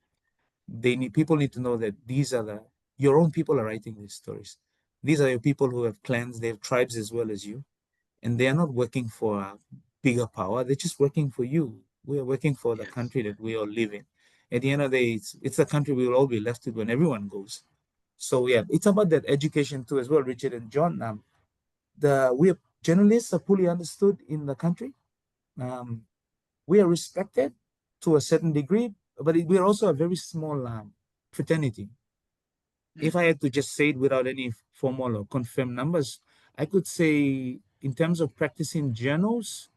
People need to know that your own people are writing these stories. These are your people who have clans, they have tribes as well as you, and they are not working for a bigger power. They're just working for you. We are working for the country that we all live in. At the end of the day, it's the country we will all be left with when everyone goes. So yeah, it's about that education too as well, Richard and John. Journalists are fully understood in the country. We are respected to a certain degree, but we're also a very small fraternity. If I had to just say it without any formal or confirmed numbers, I could say in terms of practicing journals,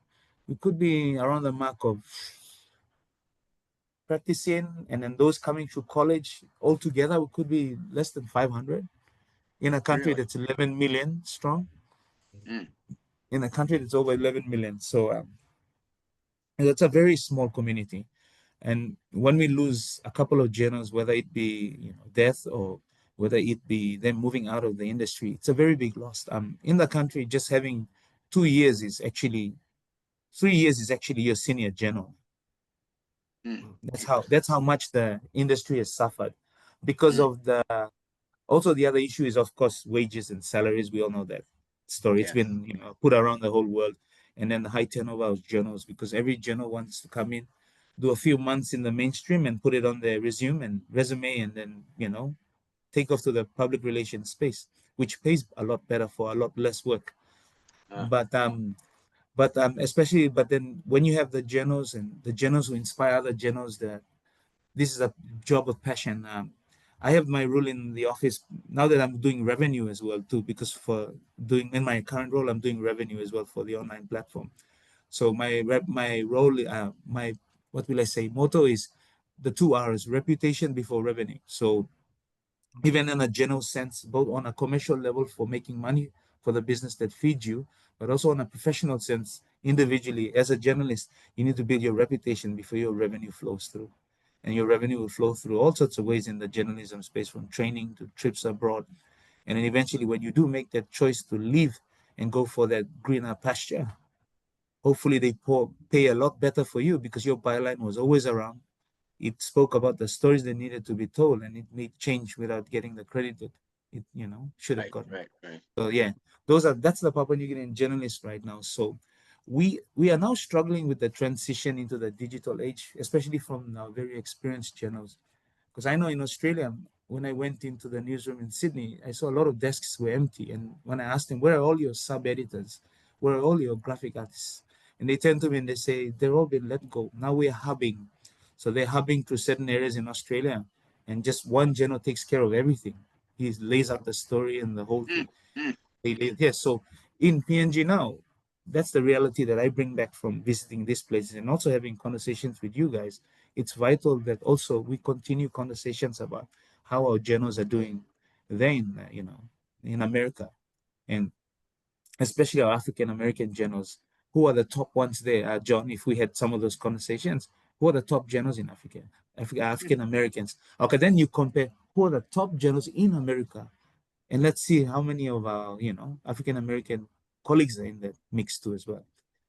we could be around the mark of practicing, and then those coming through college altogether, we could be less than 500 in a country Really? that's 11 million strong, Mm. in a country that's over 11 million. So that's a very small community. And when we lose a couple of journals, whether it be death or whether it be them moving out of the industry, it's a very big loss. In the country, just having 2 years is actually 3 years is actually your senior journal. Mm. That's how much the industry has suffered because Mm. of the. Also, the other issue is, of course, wages and salaries. We all know that story. It's Yes. been put around the whole world, and then the high turnover of journals, because every journal wants to come in, do a few months in the mainstream, and put it on their resume, and then take off to the public relations space, which pays a lot better for a lot less work. Uh, But especially, but then when you have the journals and the journals who inspire other journals, that this is a job of passion. I have my role in the office now that I'm doing revenue as well too, because for doing in my current role, I'm doing revenue as well for the online platform. So my role, my what will I say, motto is the 2 R's: reputation before revenue. So even in a general sense, both on a commercial level for making money for the business that feeds you, but also on a professional sense, individually as a journalist, you need to build your reputation before your revenue flows through. And your revenue will flow through all sorts of ways in the journalism space, from training to trips abroad. And then eventually, when you do make that choice to leave and go for that greener pasture, hopefully they pay a lot better for you because your byline was always around. It spoke about the stories that needed to be told, and it made change without getting the credit that it should have right, gotten. right. So yeah, that's the Papua New Guinean journalists right now. So we are now struggling with the transition into the digital age, especially from our very experienced journals. Because I know in Australia, when I went into the newsroom in Sydney, I saw a lot of desks were empty. And when I asked them, where are all your sub editors? Where are all your graphic artists? And they turn to me and they say, they've all been let go. Now we're hubbing. So they're hubbing to certain areas in Australia, and just one journal takes care of everything. He lays out the story and the whole Mm. thing. Mm. Yes, so in PNG now, that's the reality that I bring back from visiting these places and also having conversations with you guys. It's vital that also we continue conversations about how our journals are doing there in America, and especially our African American journals. Who are the top ones there, John? If we had some of those conversations, who are the top journals in Africa? African Americans. Okay, then you compare who are the top journals in America, and let's see how many of our African American colleagues are in that mix too as well.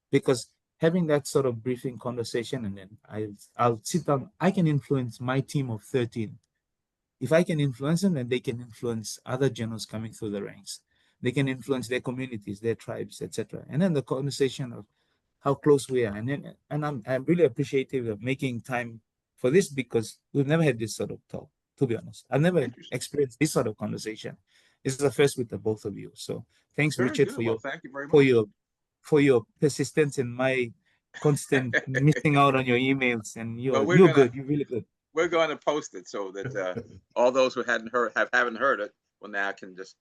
Because having that sort of briefing conversation, and then I'll sit down. I can influence my team of 13. If I can influence them, then they can influence other journals coming through the ranks. They can influence their communities, their tribes, etc. And then the conversation of how close we are. And I'm really appreciative of making time for this, because we've never had this sort of talk, to be honest. I've never Interesting. experienced this sort of conversation. This is the first with the both of you. So thanks, Very Richard, good. Well, thank you very for much. your for your persistence in my constant missing out on your emails. And Well, you're good. You're really good. we're going to post it so that all those who haven't heard it, well, now can just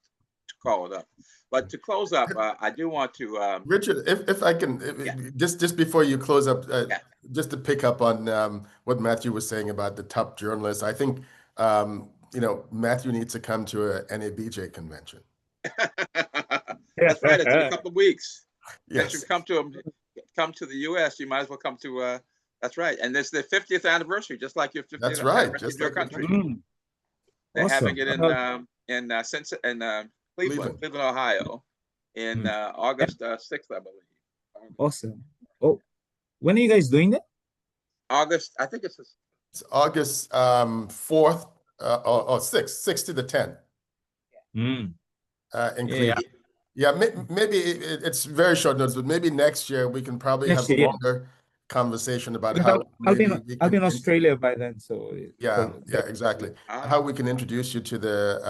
call it up. But to close up, I do want to Richard, if I can, yeah, just before you close up, yeah. just to pick up on what Matthew was saying about the top journalists, I think Matthew needs to come to a NABJ convention. That's right. It's in a couple of weeks. Since Yes, you come to the U.S., you might as well come to. That's right, and it's the 50th anniversary, just like your 50th that's right. anniversary of Just your like your country. Mm, They're having awesome. it in Cleveland. Cleveland, Ohio, in August 6th, I believe. Awesome. Oh, when are you guys doing that? August, I think it's It's August 4th or 6th to the 10th Mm. in Yeah, Cleveland. Yeah, maybe it's very short notice, but maybe next year we can probably have next a year. Yeah. longer conversation about Because how I'll be maybe we I'll be can in Australia by then, so yeah, exactly. Ah, How we can introduce you to the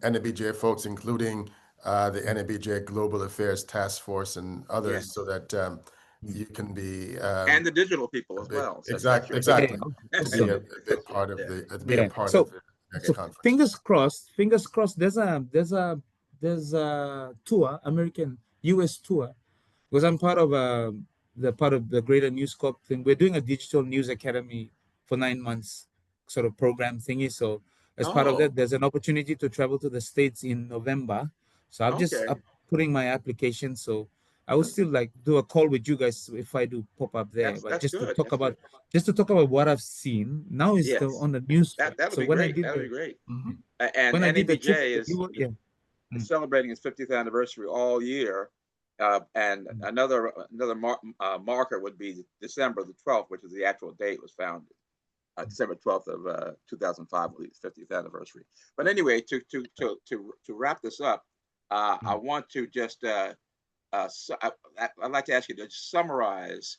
NABJ folks, including the NABJ Global Affairs Task Force and others, yes, so that you can be and the digital people as well, since that's your yeah, exactly to be awesome. a big part of yeah. to be a Yeah. part of So the mega so conference. fingers crossed. Fingers crossed. There's a tour, American US tour, because I'm part of the part of the Greater News Corp thing. We're doing a digital news academy for 9 months sort of program thingy. So as part of Oh, that, there's an opportunity to travel to the States in November. So I'm just okay. putting my application. So I would still like do a call with you guys if I do pop up there, but That's good. That's good. just to talk about what I've seen. Now is the Yes, on the news front. that would So be when I great. did That would be the great. Mhm. And when I did the trip NABJ to Yearwood, yeah. is celebrating its 50th anniversary all year. And another marker would be December the 12th, which is the actual date it was founded. December 12th of 2005 will be its 50th anniversary. But anyway, to wrap this up, I want to just I'd like to ask you to summarize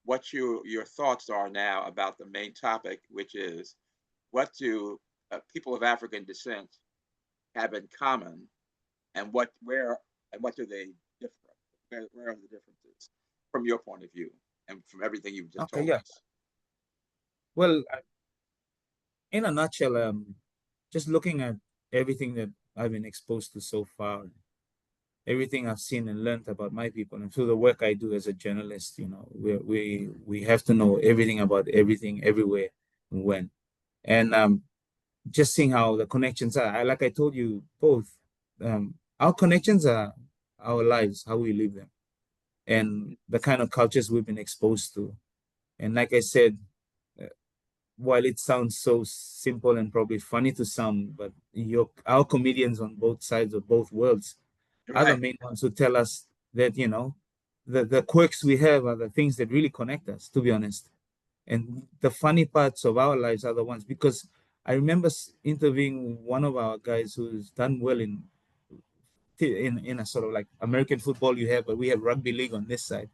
what your thoughts are now about the main topic, which is what do people of African descent have in common, and what do they differ? Where are the differences from your point of view and from everything you've just Okay, told yeah. us? Well, in a nutshell, just looking at everything that I've been exposed to so far, everything I've seen and learned about my people, and through the work I do as a journalist, we have to know everything about everything, everywhere, and when, and just seeing how the connections are. Like I told you both, our connections are our lives, how we live them, and the kind of cultures we've been exposed to. And like I said, while it sounds so simple and probably funny to some, but our comedians on both sides of both worlds are the Right. main ones who tell us that, the quirks we have are the things that really connect us, to be honest. And the funny parts of our lives are the ones, because I remember interviewing one of our guys who's done well in a sort of like American football you have, but we have rugby league on this side.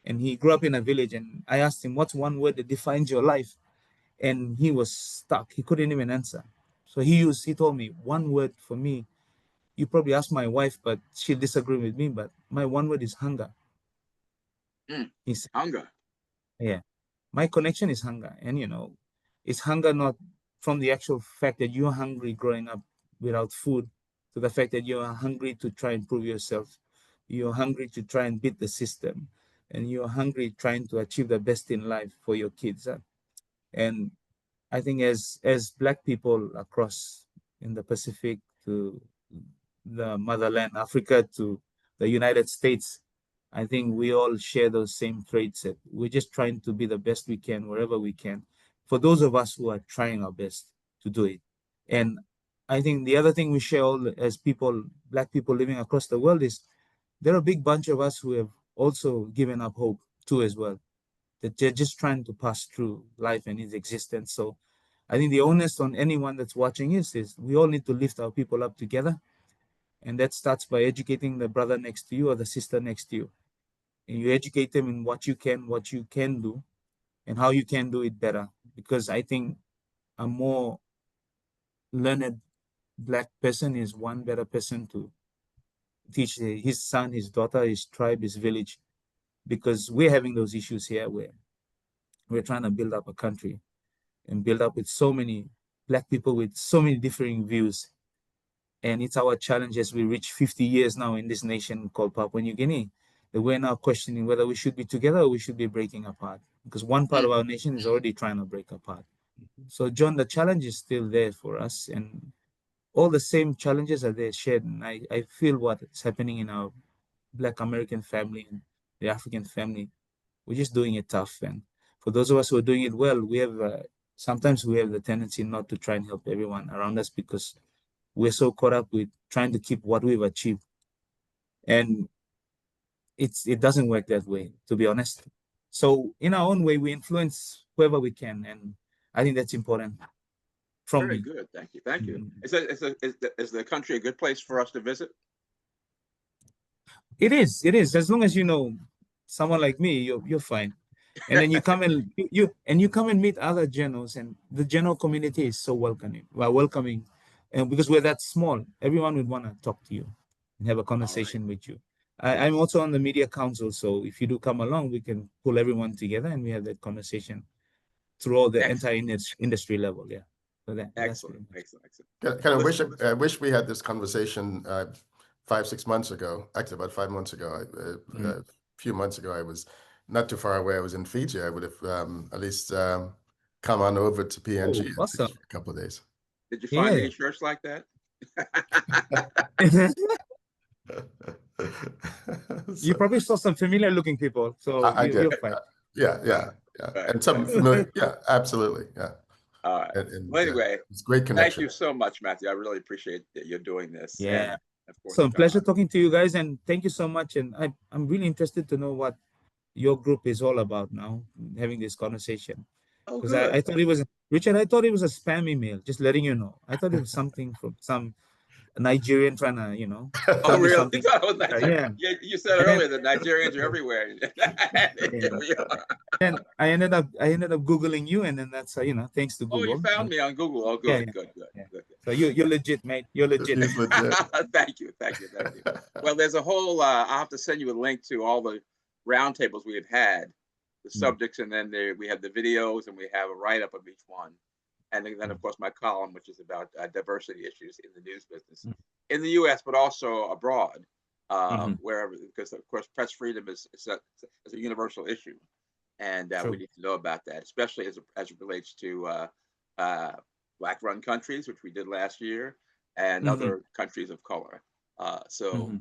And he grew up in a village, and I asked him, what's one word that defines your life? And he was stuck. He couldn't even answer. So he told me, one word for me, you probably ask my wife, but she'll disagree with me, but my one word is hunger. He said, Hunger. yeah, my connection is hunger. And, it's hunger not from the actual fact that you're hungry growing up without food, to the fact that you are hungry to try and prove yourself. You're hungry to try and beat the system. And you're hungry trying to achieve the best in life for your kids. And I think as Black people across in the Pacific to the motherland, Africa to the United States, I think we all share those same traits that we're just trying to be the best we can wherever we can. For those of us who are trying our best to do it. And I think the other thing we share all as people, Black people living across the world, is there are a big bunch of us who have also given up hope too as well. That they're just trying to pass through life and its existence. So I think the onus on anyone that's watching is we all need to lift our people up together. And that starts by educating the brother next to you or the sister next to you. And you educate them in what you can do, and how you can do it better. Because I think a more learned Black person is one better person to teach his son, his daughter, his tribe, his village. Because we're having those issues here where we're trying to build up a country and build up with so many Black people with so many differing views. And it's our challenge as we reach 50 years now in this nation called Papua New Guinea, that we're now questioning whether we should be together or we should be breaking apart. Because one part of our nation is already trying to break apart. So, John, the challenge is still there for us. And all the same challenges are there shared. And I feel what is happening in our Black American family and the African family. We're just doing it tough. And for those of us who are doing it well, we have sometimes we have the tendency not to try and help everyone around us because we're so caught up with trying to keep what we've achieved. And it doesn't work that way, to be honest. So in our own way, we influence whoever we can. And I think that's important from Very me. good. Thank you. Thank you. Mhm. Is the country a good place for us to visit? It is. As long as you know someone like me, you're fine. And then you come and you come and meet other journals, and the journal community is so welcoming, and because we're that small, everyone would want to talk to you and have a All right. conversation with you. Yes. I'm also on the media council, so if you do come along, we can pull everyone together and we have that conversation through all the entire Excellent. industry level. Yeah. So that's Excellent. pretty much. Excellent. Excellent. Kind Well, of wish listen. I wish we had this conversation 5, 6 months ago. Actually, about 5 months ago. A few months ago, I was not too far away. I was in Fiji. I would have at least come on over to PNG Oh, awesome. for a couple of days. Did you find Yeah. any shirts like that? You probably saw some familiar looking people, so I did. you're fine. Yeah. Right. And some familiar. Yeah, absolutely. Yeah. All right. And, Well, anyway, it's great connection. thank you so much, Matthew. I really appreciate that you're doing this. Yeah. And of course, So pleasure talking to you guys, and thank you so much. And I'm really interested to know what your group is all about now, having this conversation. Oh, Because good. I thought it was, Richard, I thought it was a spam email, just letting you know. I thought it was something from some Nigerian trying to, you know. Oh, tell me really? something. You thought it was Nigerian? Yeah. You said And then- earlier that Nigerians are everywhere. Here we are. And I ended up Googling you, and then that's you know, thanks to Oh, Google. you found me on Google. Oh, Yeah, good, good, good, yeah. good. So you're legit, mate. You're legit. He's legit. Thank you. Well, there's a whole, I'll have to send you a link to all the roundtables we have had, the subjects, and then we have the videos, and we have a write-up of each one. And then, of course, my column, which is about diversity issues in the news business in the U.S., but also abroad, wherever, because, of course, press freedom is a universal issue. And we need to know about that, especially as it relates to Black-run countries, which we did last year, and other countries of color. So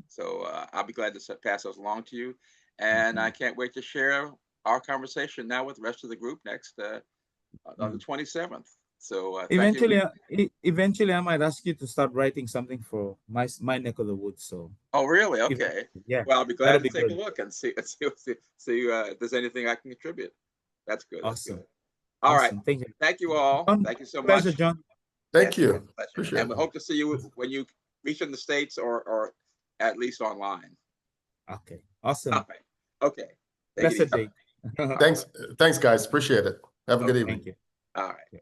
I'll be glad to pass those along to you. And I can't wait to share our conversation now with the rest of the group next on the 27th. So eventually, I might ask you to start writing something for my neck of the woods. So. Oh, really? Okay. Yeah. Well, I'll be glad to take good. a look and see if there's anything I can contribute. That's good. Awesome. That's good. All right. Thank you. Thank you all. John, Thank you so much. Pleasure, John. Thank you. Pleasure. Appreciate And we hope to see you when you reach in the States or at least online. Okay. Awesome. All right. Okay. Blessed day. Thanks, guys. Appreciate it. Have a good evening. Thank you. All right.